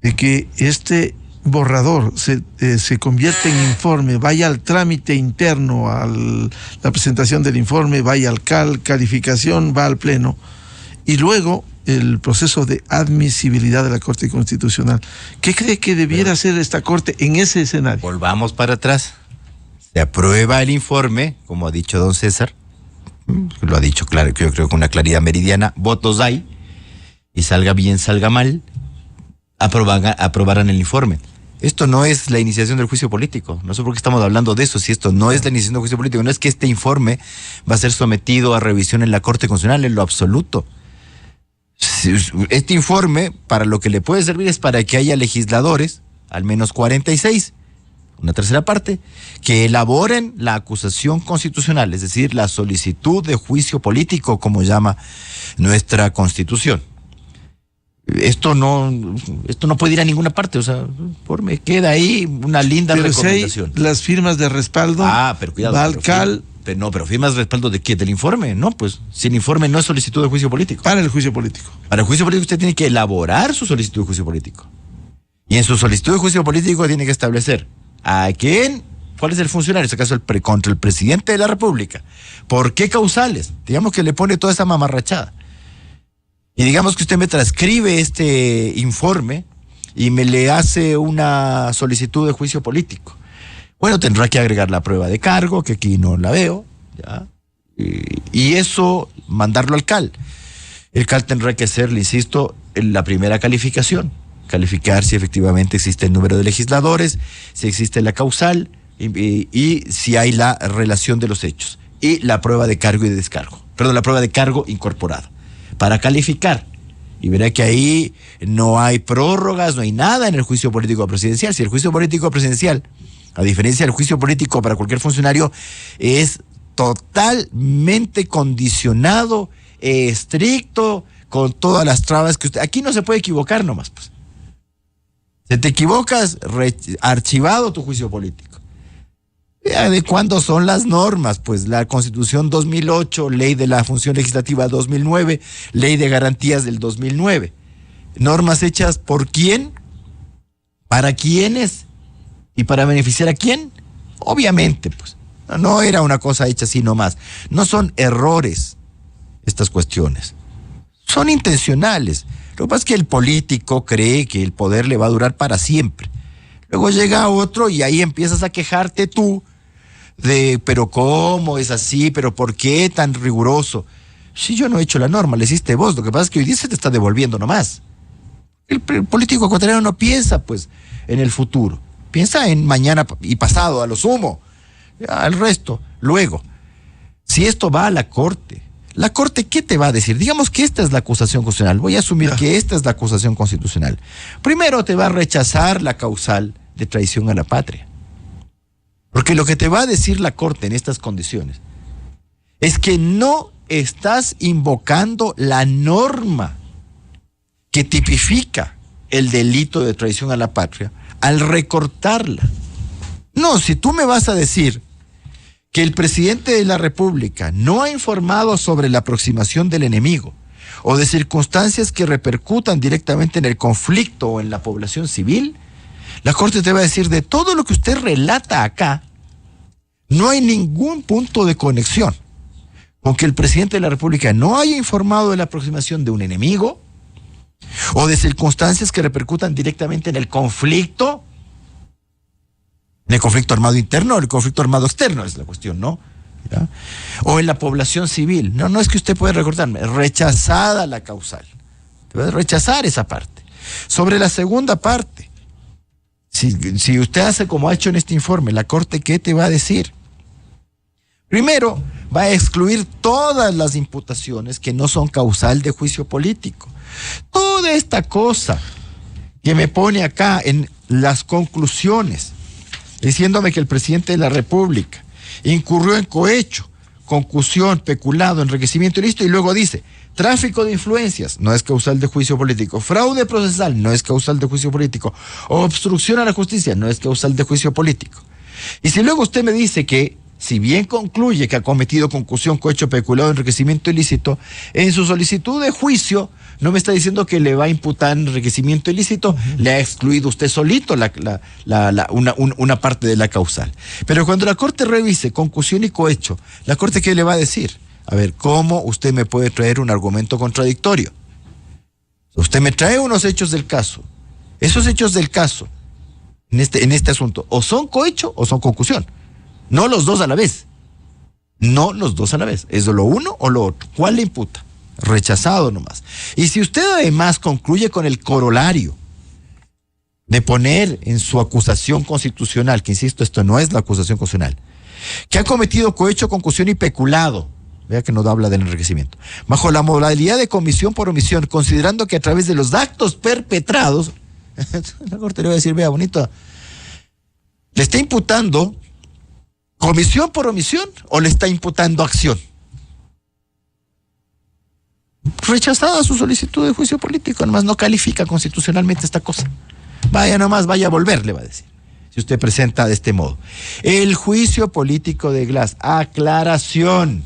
de que este borrador se convierte en informe, vaya al trámite interno, a la presentación del informe, vaya al calificación, va al Pleno, y luego el proceso de admisibilidad de la Corte Constitucional, ¿qué cree que debiera hacer esta Corte en ese escenario? Volvamos para atrás. Se aprueba el informe, como ha dicho don César, lo ha dicho claro, yo creo con una claridad meridiana, votos hay, y salga bien, salga mal, aprobarán el informe. Esto no es la iniciación del juicio político, no sé por qué estamos hablando de eso, si esto no es la iniciación del juicio político, no es que este informe va a ser sometido a revisión en la Corte Constitucional en lo absoluto. Este informe, para lo que le puede servir es para que haya legisladores, al menos 46, una tercera parte, que elaboren la acusación constitucional, es decir, la solicitud de juicio político, como llama nuestra Constitución. Esto no puede ir a ninguna parte, o sea, me queda ahí una linda recomendación. Si hay las firmas de respaldo, pero cuidado. Valcal. Pero firmas de respaldo ¿de qué? ¿Del informe? No, pues, si el informe no es solicitud de juicio político. Para el juicio político. Para el juicio político usted tiene que elaborar su solicitud de juicio político. Y en su solicitud de juicio político tiene que establecer a quién, cuál es el funcionario, en este caso contra el presidente de la República. ¿Por qué causales? Digamos que le pone toda esa mamarrachada. Y digamos que usted me transcribe este informe y me le hace una solicitud de juicio político. Bueno, tendrá que agregar la prueba de cargo, que aquí no la veo, ¿ya? Y eso, mandarlo al CAL. El CAL tendrá que hacer, le insisto, la primera calificación. Calificar si efectivamente existe el número de legisladores, si existe la causal y si hay la relación de los hechos. Y la prueba de cargo y de descargo. Perdón, la prueba de cargo incorporada. Para calificar. Y verá que ahí no hay prórrogas, no hay nada en el juicio político presidencial. Si el juicio político presidencial, a diferencia del juicio político para cualquier funcionario, es totalmente condicionado, estricto, con todas las trabas que usted... Aquí no se puede equivocar nomás, pues. Si te equivocas, archivado tu juicio político. ¿De cuándo son las normas? Pues la Constitución 2008, Ley de la Función Legislativa 2009, Ley de Garantías del 2009. Normas hechas por quién, para quiénes y para beneficiar a quién. Obviamente, pues, no era una cosa hecha así nomás. No son errores estas cuestiones. Son intencionales. Lo que pasa es que el político cree que el poder le va a durar para siempre. Luego llega otro y ahí empiezas a quejarte tú de, pero ¿cómo es así? ¿Pero por qué tan riguroso? Si yo no he hecho la norma, la hiciste vos. Lo que pasa es que hoy día se te está devolviendo nomás. El político ecuatoriano no piensa, pues, en el futuro. Piensa en mañana y pasado, a lo sumo. Al resto, luego. Si esto va a la Corte, ¿la Corte qué te va a decir? Digamos que esta es la acusación constitucional. Voy a asumir que esta es la acusación constitucional. Primero te va a rechazar la causal de traición a la patria. Porque lo que te va a decir la Corte en estas condiciones es que no estás invocando la norma que tipifica el delito de traición a la patria al recortarla. No, si tú me vas a decir que el presidente de la República no ha informado sobre la aproximación del enemigo o de circunstancias que repercutan directamente en el conflicto o en la población civil, la Corte te va a decir, de todo lo que usted relata acá, no hay ningún punto de conexión con que el presidente de la República no haya informado de la aproximación de un enemigo o de circunstancias que repercutan directamente en el conflicto armado interno o el conflicto armado externo, es la cuestión, ¿no? ¿Ya? O en la población civil. No es que usted puede recordarme, rechazada la causal. Te va a rechazar esa parte. Sobre la segunda parte, si usted hace como ha hecho en este informe, la Corte, ¿qué te va a decir? Primero, va a excluir todas las imputaciones que no son causal de juicio político. Toda esta cosa que me pone acá en las conclusiones, diciéndome que el presidente de la República incurrió en cohecho, concusión, peculado, enriquecimiento ilícito, y luego dice, tráfico de influencias, no es causal de juicio político, fraude procesal, no es causal de juicio político, obstrucción a la justicia, no es causal de juicio político. Y si luego usted me dice que, si bien concluye que ha cometido concusión, cohecho, peculado, enriquecimiento ilícito, en su solicitud de juicio no me está diciendo que le va a imputar enriquecimiento ilícito, le ha excluido usted solito una parte de la causal. Pero cuando la Corte revise concusión y cohecho, ¿la Corte qué le va a decir? A ver, ¿cómo usted me puede traer un argumento contradictorio? Usted me trae unos hechos del caso. Esos hechos del caso, en este asunto, o son cohecho o son concusión. No los dos a la vez. No los dos a la vez. Es lo uno o lo otro. ¿Cuál le imputa? Rechazado nomás. Y si usted además concluye con el corolario de poner en su acusación constitucional, que insisto, esto no es la acusación constitucional, que ha cometido cohecho, concusión y peculado, vea que no habla del enriquecimiento, bajo la modalidad de comisión por omisión, considerando que a través de los actos perpetrados, la Corte le va a decir, vea, bonito, ¿le está imputando comisión por omisión o le está imputando acción? Rechazada su solicitud de juicio político, nomás no califica constitucionalmente esta cosa. Vaya nomás, vaya a volver, le va a decir, si usted presenta de este modo. El juicio político de Glass, aclaración,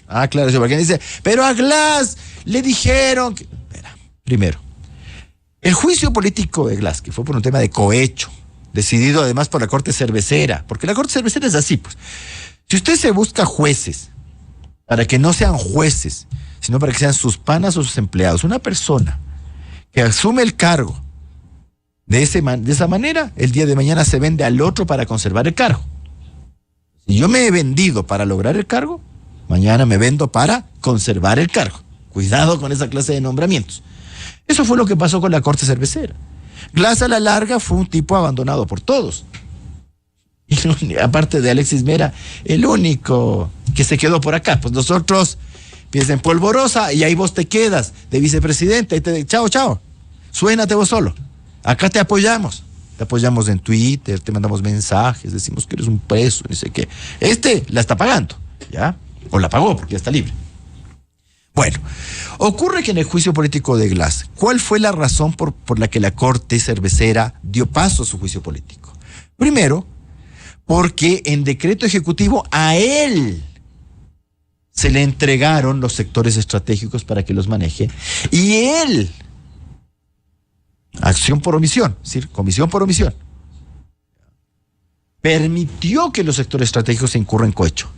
porque dice, pero a Glass le dijeron que... Espera, primero, el juicio político de Glass, que fue por un tema de cohecho, decidido además por la Corte Cervecera, porque la Corte Cervecera es así, pues. Si usted se busca jueces, para que no sean jueces, sino para que sean sus panas o sus empleados, una persona que asume el cargo de esa manera, el día de mañana se vende al otro para conservar el cargo. Si yo me he vendido para lograr el cargo, mañana me vendo para conservar el cargo. Cuidado con esa clase de nombramientos. Eso fue lo que pasó con la Corte Cervecera. Glass a la larga fue un tipo abandonado por todos. Y aparte de Alexis Mera, el único que se quedó por acá. Pues nosotros, piensa en polvorosa y ahí vos te quedas de vicepresidente. Ahí chao, suénate vos solo. Acá te apoyamos en Twitter, te mandamos mensajes, decimos que eres un preso, ni sé qué. La está pagando, ¿ya? O la pagó porque ya está libre. Bueno, ocurre que en el juicio político de Glass, ¿cuál fue la razón por la que la Corte Cervecera dio paso a su juicio político? Primero, porque en decreto ejecutivo a él se le entregaron los sectores estratégicos para que los maneje, y él, acción por omisión, es decir, comisión por omisión, permitió que los sectores estratégicos se incurran en cohecho.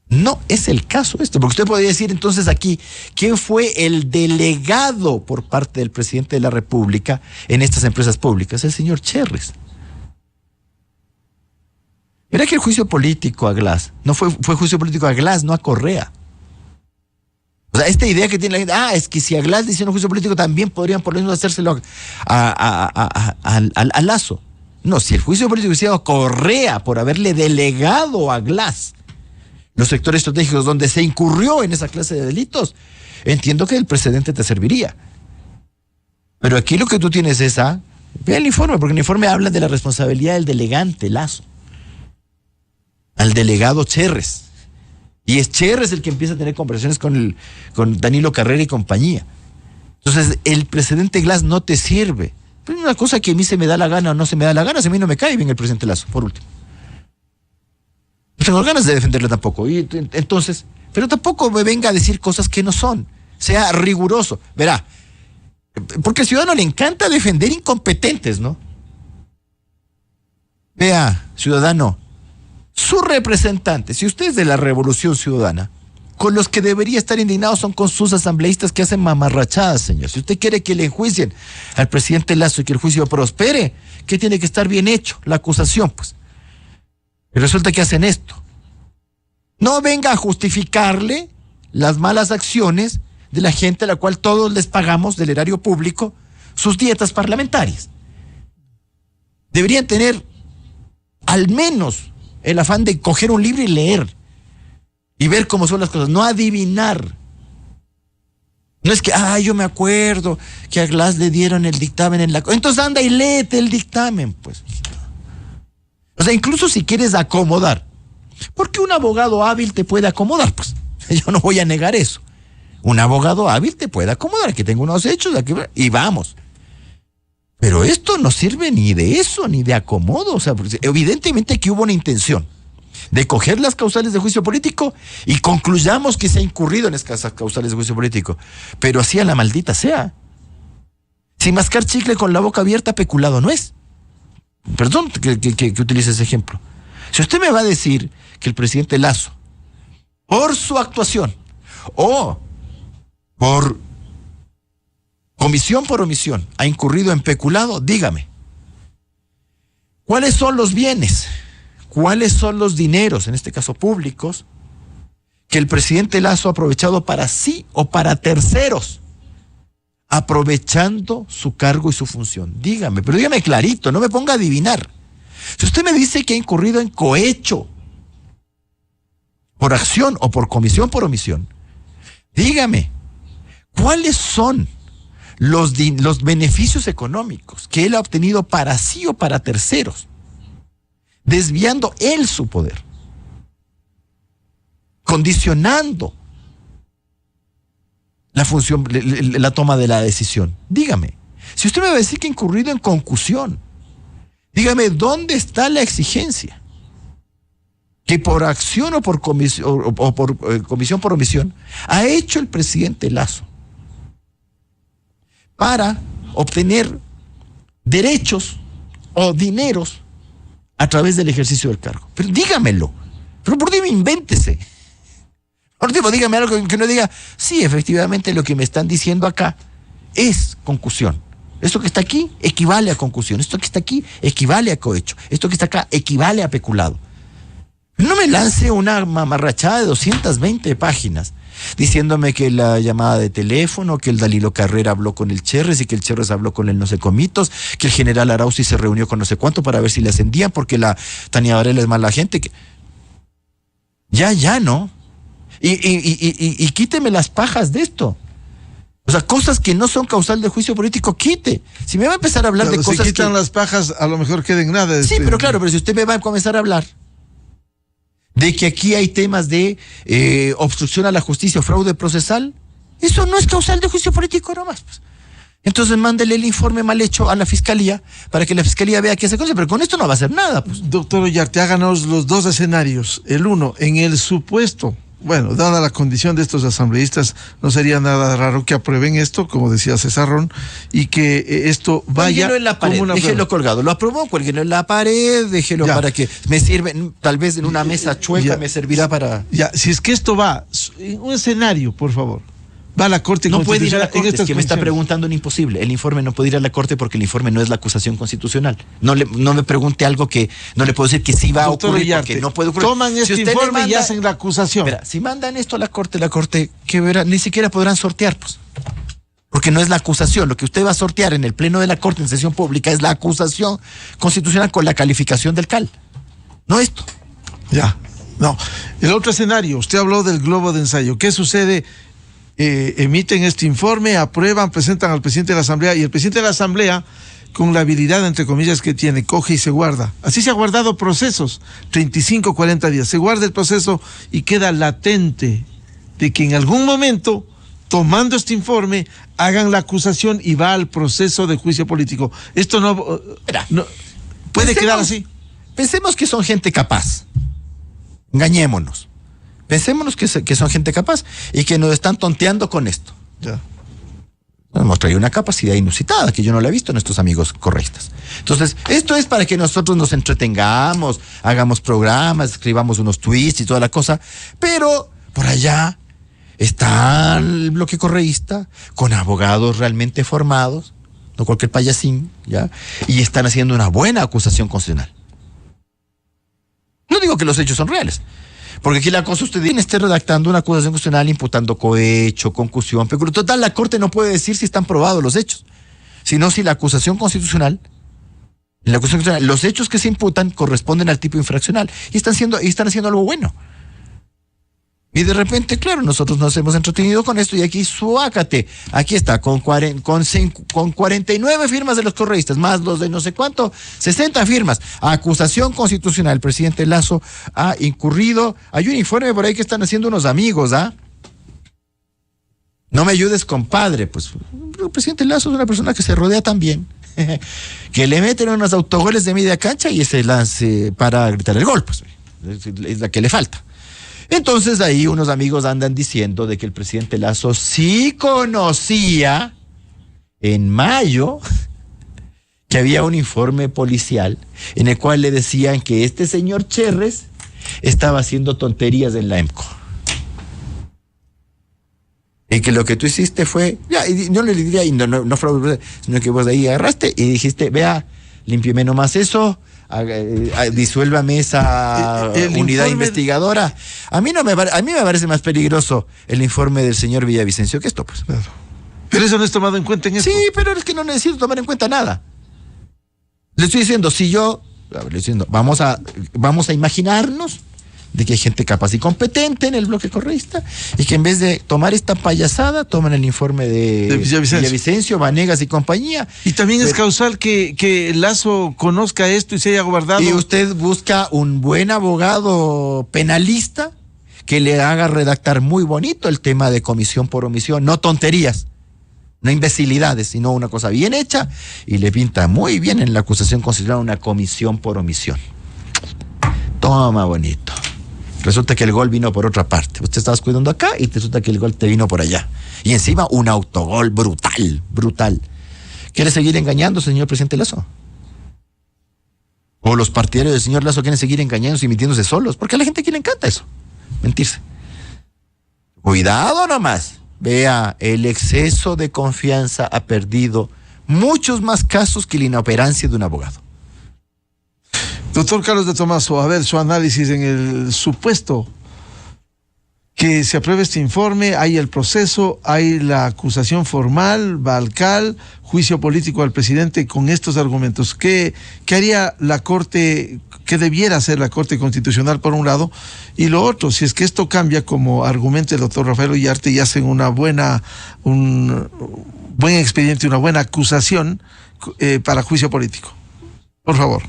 No es el caso esto, porque usted podría decir entonces aquí, ¿quién fue el delegado por parte del presidente de la República en estas empresas públicas? El señor Cherres. Mira que el juicio político a Glass, no fue juicio político a Glass, no a Correa. O sea, esta idea que tiene la gente, es que si a Glass le hicieron juicio político, también podrían por lo menos hacérselo a Lasso. No, si el juicio político hiciera a Correa por haberle delegado a Glass los sectores estratégicos donde se incurrió en esa clase de delitos, entiendo que el precedente te serviría. Pero aquí lo que tú tienes es ve el informe, porque el informe habla de la responsabilidad del delegante Lasso, al delegado Cherres. Y es Cherres el que empieza a tener conversaciones con Danilo Carrera y compañía. Entonces, el precedente Glass no te sirve. Pero una cosa que a mí se me da la gana o no se me da la gana, si a mí no me cae bien el presidente Lasso, por último. No tengo ganas de defenderlo tampoco. Y entonces, pero tampoco me venga a decir cosas que no son. Sea riguroso. Verá, porque al ciudadano le encanta defender incompetentes, ¿no? Vea, ciudadano, su representante, si usted es de la Revolución Ciudadana, con los que debería estar indignados son con sus asambleístas que hacen mamarrachadas, señor. Si usted quiere que le enjuicien al presidente Lasso y que el juicio prospere, ¿qué tiene que estar bien hecho? La acusación, pues. Y resulta que hacen esto. No venga a justificarle las malas acciones de la gente a la cual todos les pagamos del erario público sus dietas parlamentarias. Deberían tener al menos el afán de coger un libro y leer y ver cómo son las cosas, no adivinar. No es que, yo me acuerdo que a Glass le dieron el dictamen en la... Entonces anda y léete el dictamen, pues. O sea, incluso si quieres acomodar, porque un abogado hábil te puede acomodar, pues. Yo no voy a negar eso. Un abogado hábil te puede acomodar, que tenga unos hechos, y vamos. Pero esto no sirve ni de eso, ni de acomodo. O sea, evidentemente que hubo una intención de coger las causales de juicio político y concluyamos que se ha incurrido en esas causales de juicio político. Pero así a la maldita sea. Si mascar chicle con la boca abierta, peculado no es. Perdón que utilice ese ejemplo. Si usted me va a decir que el presidente Lasso, por su actuación o por comisión por omisión, ha incurrido en peculado, dígame, ¿cuáles son los bienes? ¿Cuáles son los dineros, en este caso públicos, que el presidente Lasso ha aprovechado para sí o para terceros, aprovechando su cargo y su función? Dígame, pero dígame clarito, no me ponga a adivinar. Si usted me dice que ha incurrido en cohecho por acción o por comisión por omisión, dígame, ¿cuáles son los beneficios económicos que él ha obtenido para sí o para terceros, desviando él su poder, condicionando la función, la toma de la decisión? Dígame, si usted me va a decir que ha incurrido en concusión, dígame, ¿dónde está la exigencia? Que por acción o por comisión comisión por omisión ha hecho el presidente Lasso para obtener derechos o dineros a través del ejercicio del cargo. Pero dígamelo. Pero por Dios, invéntese. Por Dios, dígame algo que no diga, sí, efectivamente lo que me están diciendo acá es concusión. Esto que está aquí equivale a concusión. Esto que está aquí equivale a cohecho. Esto que está acá equivale a peculado. No me lance una mamarrachada de 220 páginas diciéndome que la llamada de teléfono, que el Danilo Carrera habló con el Cherres y que el Cherres habló con el no sé comitos, que el general Arauzzi se reunió con no sé cuánto para ver si le ascendían porque la Tania Varela es mala gente. Ya, ¿no? Y quíteme las pajas de esto. O sea, cosas que no son causal de juicio político, quite. Si me va a empezar a hablar de cosas si quitan las pajas, a lo mejor queden nada. Sí, pero claro, pero si usted me va a comenzar a hablar de que aquí hay temas de obstrucción a la justicia o fraude procesal, eso no es causal de juicio político nomás, pues. Entonces mándele el informe mal hecho a la fiscalía para que la fiscalía vea qué hace con eso, pero con esto no va a hacer nada, pues. Doctor Ollarte, háganos los dos escenarios. El uno, en el supuesto, bueno, dada la condición de estos asambleístas, no sería nada raro que aprueben esto, como decía Cesarrón, y que esto vaya en la pared, déjelo colgado. Lo aprobó, cuélguelo en la pared, déjelo para que me sirve, tal vez en una mesa chueca me servirá para... Ya, si es que esto va, en un escenario, por favor, va a la Corte Constitucional. No puede ir a la Corte, es que me está preguntando un imposible. El informe no puede ir a la Corte porque el informe no es la acusación constitucional. No me pregunte algo que no le puedo decir que sí va a ocurrir, porque no puede ocurrir. Toman este informe y hacen la acusación. Mira, si mandan esto a la Corte, que verá, ni siquiera podrán sortear, pues. Porque no es la acusación. Lo que usted va a sortear en el Pleno de la Corte en sesión pública es la acusación constitucional con la calificación del CAL. No esto. Ya. No. El otro escenario, usted habló del globo de ensayo. ¿Qué sucede? Emiten este informe, aprueban, presentan al presidente de la Asamblea y el presidente de la Asamblea, con la habilidad, entre comillas, que tiene, coge y se guarda. Así se ha guardado procesos, 35, 40 días. Se guarda el proceso y queda latente de que en algún momento, tomando este informe, hagan la acusación y va al proceso de juicio político. Esto no puede quedar así. Pensemos que son gente capaz. Engañémonos. Pensémonos que son gente capaz y que nos están tonteando con esto. Ya. Hemos traído una capacidad inusitada que yo no la he visto en estos amigos correístas. Entonces, esto es para que nosotros nos entretengamos, hagamos programas, escribamos unos tweets y toda la cosa, pero por allá está el bloque correísta con abogados realmente formados, no cualquier payasín, ¿ya? Y están haciendo una buena acusación constitucional. No digo que los hechos son reales. Porque aquí la cosa, usted esté redactando una acusación constitucional imputando cohecho, concusión, pero total, la Corte no puede decir si están probados los hechos, sino si la acusación constitucional, los hechos que se imputan corresponden al tipo infraccional y están haciendo algo bueno. Y de repente, claro, nosotros nos hemos entretenido con esto y aquí suácate, aquí está, con 49 firmas de los correístas, más los de no sé cuánto, 60 firmas, acusación constitucional. El presidente Lasso ha incurrido, hay un informe por ahí que están haciendo unos amigos, ¿ah? No me ayudes, compadre. Pues el presidente Lasso es una persona que se rodea tan bien, que le meten unos autogoles de media cancha y ese lance para gritar el gol, pues es la que le falta. Entonces ahí unos amigos andan diciendo de que el presidente Lasso sí conocía en mayo que había un informe policial en el cual le decían que este señor Cherres estaba haciendo tonterías en la EMCO. Y que lo que tú hiciste fue, ya, y no le diría, no fraude, sino que vos de ahí agarraste y dijiste, vea, límpieme nomás eso, disuélvame esa unidad investigadora. A mí me parece más peligroso el informe del señor Villavicencio que esto, pues. Claro. Pero eso no es tomado en cuenta en esto. Sí, pero es que no necesito tomar en cuenta nada. Le estoy diciendo, vamos a imaginarnos de que hay gente capaz y competente en el bloque correísta, y que en vez de tomar esta payasada, toman el informe de Villavicencio, Vanegas y compañía. Y también es causal que Lasso conozca esto y se haya guardado. Y usted busca un buen abogado penalista que le haga redactar muy bonito el tema de comisión por omisión, no tonterías, no imbecilidades, sino una cosa bien hecha, y le pinta muy bien en la acusación considerada una comisión por omisión. Toma bonito. Resulta que el gol vino por otra parte. Usted estaba cuidando acá y resulta que el gol te vino por allá. Y encima un autogol brutal. ¿Quiere seguir engañando, señor presidente Lasso? ¿O los partidarios del señor Lasso quieren seguir engañándose y mintiéndose solos? Porque a la gente aquí le encanta eso, mentirse. Cuidado nomás. Vea, el exceso de confianza ha perdido muchos más casos que la inoperancia de un abogado. Doctor Carlos de Tomaso, a ver, su análisis en el supuesto que se apruebe este informe. Hay el proceso, hay la acusación formal, va al CAL, juicio político al presidente con estos argumentos. ¿Qué haría la Corte, qué debiera hacer la Corte Constitucional por un lado? Y lo otro, si es que esto cambia, como argumenta el doctor Rafael Ollarte, y hacen un buen expediente, una buena acusación para juicio político. Por favor.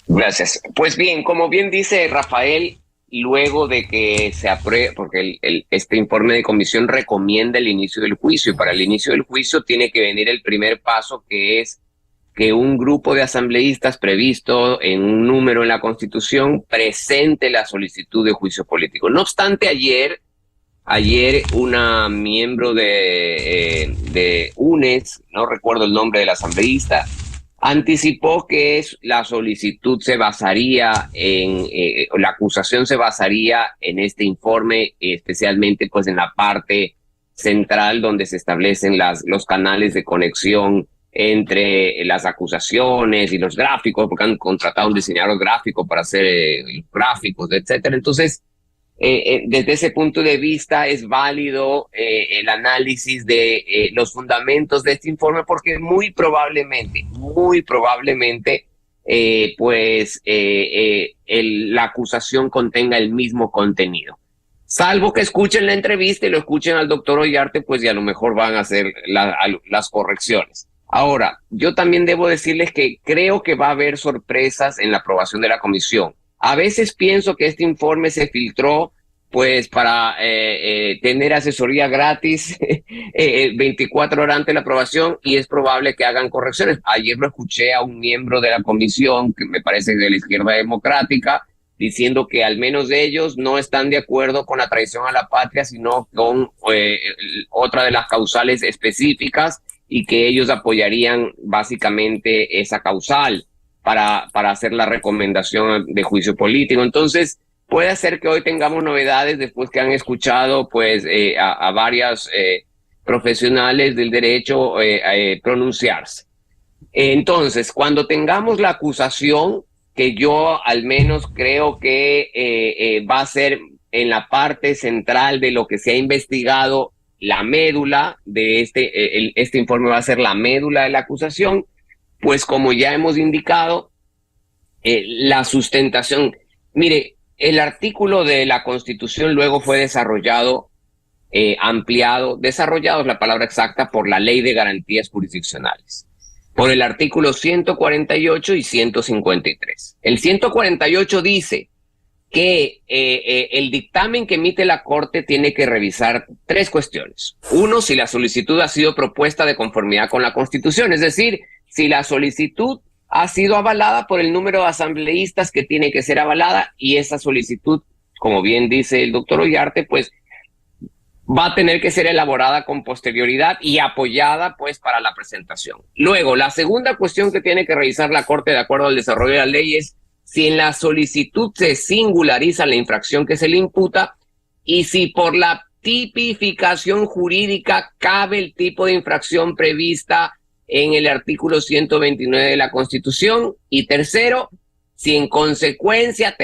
Gracias. Pues bien, como bien dice Rafael, luego de que se apruebe, porque este informe de comisión recomienda el inicio del juicio, y para el inicio del juicio tiene que venir el primer paso, que es que un grupo de asambleístas previsto en un número en la Constitución presente la solicitud de juicio político. No obstante, ayer una miembro de UNES, no recuerdo el nombre del asambleísta, anticipó que la solicitud se basaría la acusación se basaría en este informe, especialmente pues en la parte central donde se establecen los canales de conexión entre las acusaciones y los gráficos, porque han contratado un diseñador gráfico para hacer gráficos, etcétera. Entonces, desde ese punto de vista es válido el análisis de los fundamentos de este informe, porque muy probablemente, la acusación contenga el mismo contenido. Salvo que escuchen la entrevista y lo escuchen al doctor Ollarte, pues y a lo mejor van a hacer las correcciones. Ahora, yo también debo decirles que creo que va a haber sorpresas en la aprobación de la comisión. A veces pienso que este informe se filtró pues para tener asesoría gratis 24 horas antes de la aprobación, y es probable que hagan correcciones. Ayer lo escuché a un miembro de la comisión, que me parece de la izquierda democrática, diciendo que al menos ellos no están de acuerdo con la traición a la patria, sino con otra de las causales específicas, y que ellos apoyarían básicamente esa causal para hacer la recomendación de juicio político. Entonces, puede ser que hoy tengamos novedades después que han escuchado pues a varias profesionales del derecho pronunciarse. Entonces, cuando tengamos la acusación, que yo al menos creo que va a ser en la parte central de lo que se ha investigado, la médula de este informe va a ser la médula de la acusación, pues como ya hemos indicado, la sustentación. Mire, el artículo de la Constitución luego fue desarrollado, desarrollado es la palabra exacta, por la Ley de Garantías Jurisdiccionales, por el artículo 148 y 153. El 148 dice que el dictamen que emite la Corte tiene que revisar tres cuestiones. Uno, si la solicitud ha sido propuesta de conformidad con la Constitución, es decir, si la solicitud ha sido avalada por el número de asambleístas que tiene que ser avalada, y esa solicitud, como bien dice el doctor Ollarte, pues va a tener que ser elaborada con posterioridad y apoyada pues para la presentación. Luego, la segunda cuestión que tiene que revisar la Corte de acuerdo al desarrollo de la ley es si en la solicitud se singulariza la infracción que se le imputa, y si por la tipificación jurídica cabe el tipo de infracción prevista en el artículo 129 de la Constitución. Y tercero, si en consecuencia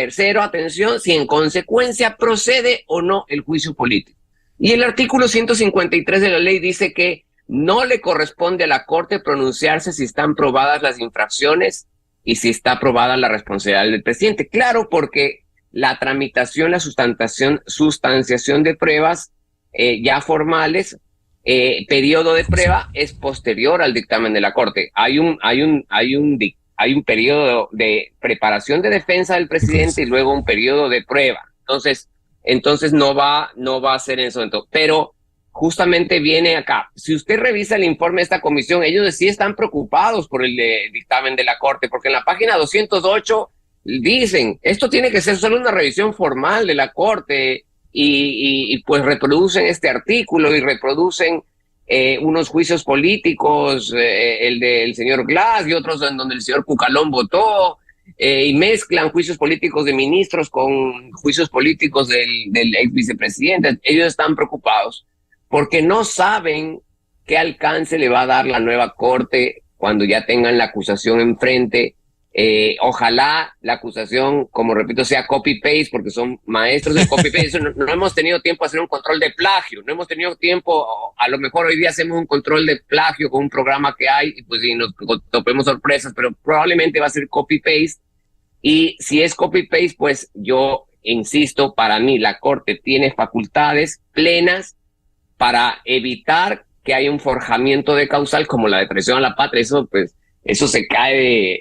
procede o no el juicio político. Y el artículo 153 de la ley dice que no le corresponde a la Corte pronunciarse si están probadas las infracciones y si está aprobada la responsabilidad del presidente. Claro, porque la tramitación, la sustanciación de pruebas ya formales, periodo de prueba es posterior al dictamen de la Corte. Hay un periodo de preparación de defensa del presidente y luego un periodo de prueba. Entonces no va a ser en eso. Pero justamente viene acá. Si usted revisa el informe de esta comisión, ellos sí están preocupados por el dictamen de la Corte, porque en la página 208 dicen, esto tiene que ser solo una revisión formal de la Corte, y pues reproducen este artículo y reproducen unos juicios políticos, el del señor Glass y otros en donde el señor Cucalón votó, y mezclan juicios políticos de ministros con juicios políticos del ex vicepresidente. Ellos están preocupados porque no saben qué alcance le va a dar la nueva Corte cuando ya tengan la acusación enfrente. Ojalá la acusación, como repito, sea copy-paste, porque son maestros del copy-paste. No hemos tenido tiempo de hacer un control de plagio, no hemos tenido tiempo, a lo mejor hoy día hacemos un control de plagio con un programa que hay, y pues sí, nos topemos sorpresas, pero probablemente va a ser copy-paste. Y si es copy-paste, pues yo insisto, para mí la Corte tiene facultades plenas para evitar que haya un forjamiento de causal como la de traición a la patria. Eso se cae,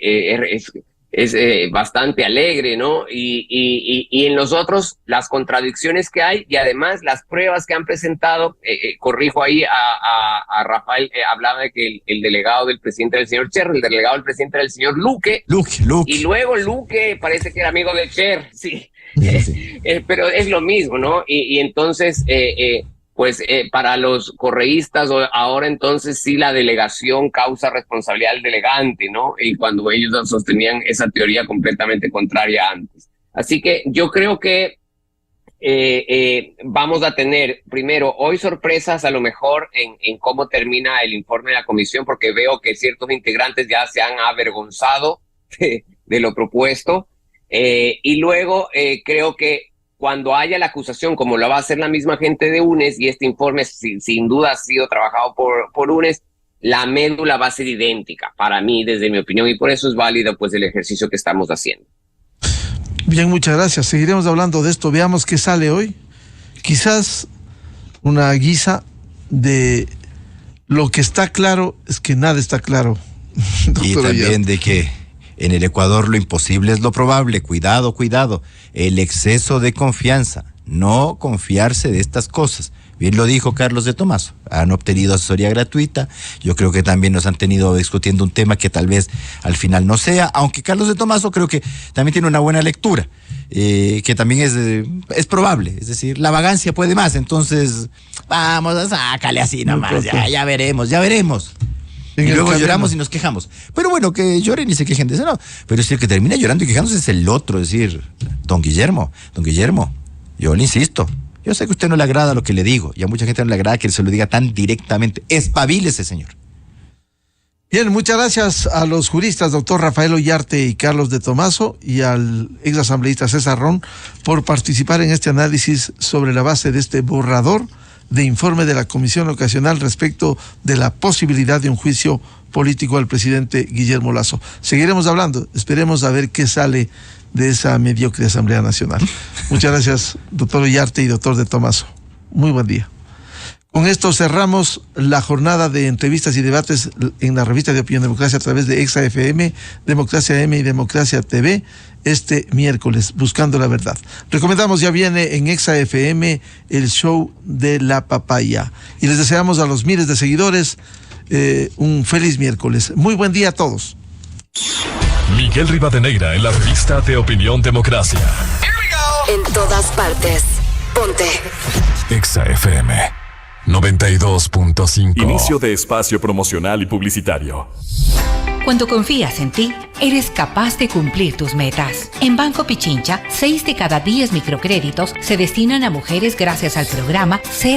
es bastante alegre, ¿no? Y en los otros, las contradicciones que hay y además las pruebas que han presentado, corrijo ahí a Rafael, hablaba de que el delegado del presidente era el señor Cher, el delegado del presidente era el señor Luque. Y luego Luque parece que era amigo de Cher, sí. Pero es lo mismo, ¿no? Y entonces, para los correístas ahora entonces sí la delegación causa responsabilidad al delegante, ¿no? Y cuando ellos sostenían esa teoría completamente contraria antes. Así que yo creo que vamos a tener primero hoy sorpresas a lo mejor en cómo termina el informe de la comisión, porque veo que ciertos integrantes ya se han avergonzado de lo propuesto, y luego creo que cuando haya la acusación, como lo va a hacer la misma gente de UNES, y este informe sin duda ha sido trabajado por UNES, la médula va a ser idéntica para mí, desde mi opinión, y por eso es válido pues el ejercicio que estamos haciendo. Bien, muchas gracias. Seguiremos hablando de esto. Veamos qué sale hoy. Quizás una guisa de lo que está claro es que nada está claro. Y también de que en el Ecuador lo imposible es lo probable. Cuidado, cuidado. El exceso de confianza. No confiarse de estas cosas. Bien lo dijo Carlos de Tomaso. Han obtenido asesoría gratuita. Yo creo que también nos han tenido discutiendo un tema que tal vez al final no sea. Aunque Carlos de Tomaso creo que también tiene una buena lectura. Que también es probable. Es decir, la vagancia puede más. Entonces, vamos a sácale así nomás. Ya veremos. Y luego lloramos y nos quejamos. Pero bueno, que lloren y se quejen de eso, no. Pero es el que termina llorando y quejándose es el otro. Es decir, don Guillermo, yo le insisto. Yo sé que a usted no le agrada lo que le digo, y a mucha gente no le agrada que se lo diga tan directamente. Espabilese, señor. Bien, muchas gracias a los juristas, doctor Rafael Ollarte y Carlos de Tomaso, y al exasambleísta César Ron, por participar en este análisis sobre la base de este borrador de informe de la Comisión Ocasional respecto de la posibilidad de un juicio político al presidente Guillermo Lasso. Seguiremos hablando, esperemos a ver qué sale de esa mediocre Asamblea Nacional. Muchas gracias, doctor Ollarte y doctor de Tomaso. Muy buen día. Con esto cerramos la jornada de entrevistas y debates en la revista de Opinión Democracia a través de Exa FM, Democracia M y Democracia TV este miércoles, Buscando la Verdad. Recomendamos, ya viene en Exa FM el show de la papaya. Y les deseamos a los miles de seguidores un feliz miércoles. Muy buen día a todos. Miguel Rivadeneira en la revista de Opinión Democracia. En todas partes. Ponte. Exa FM 92.5. Inicio de espacio promocional y publicitario. Cuando confías en ti, eres capaz de cumplir tus metas. En Banco Pichincha, 6 de cada 10 microcréditos se destinan a mujeres gracias al programa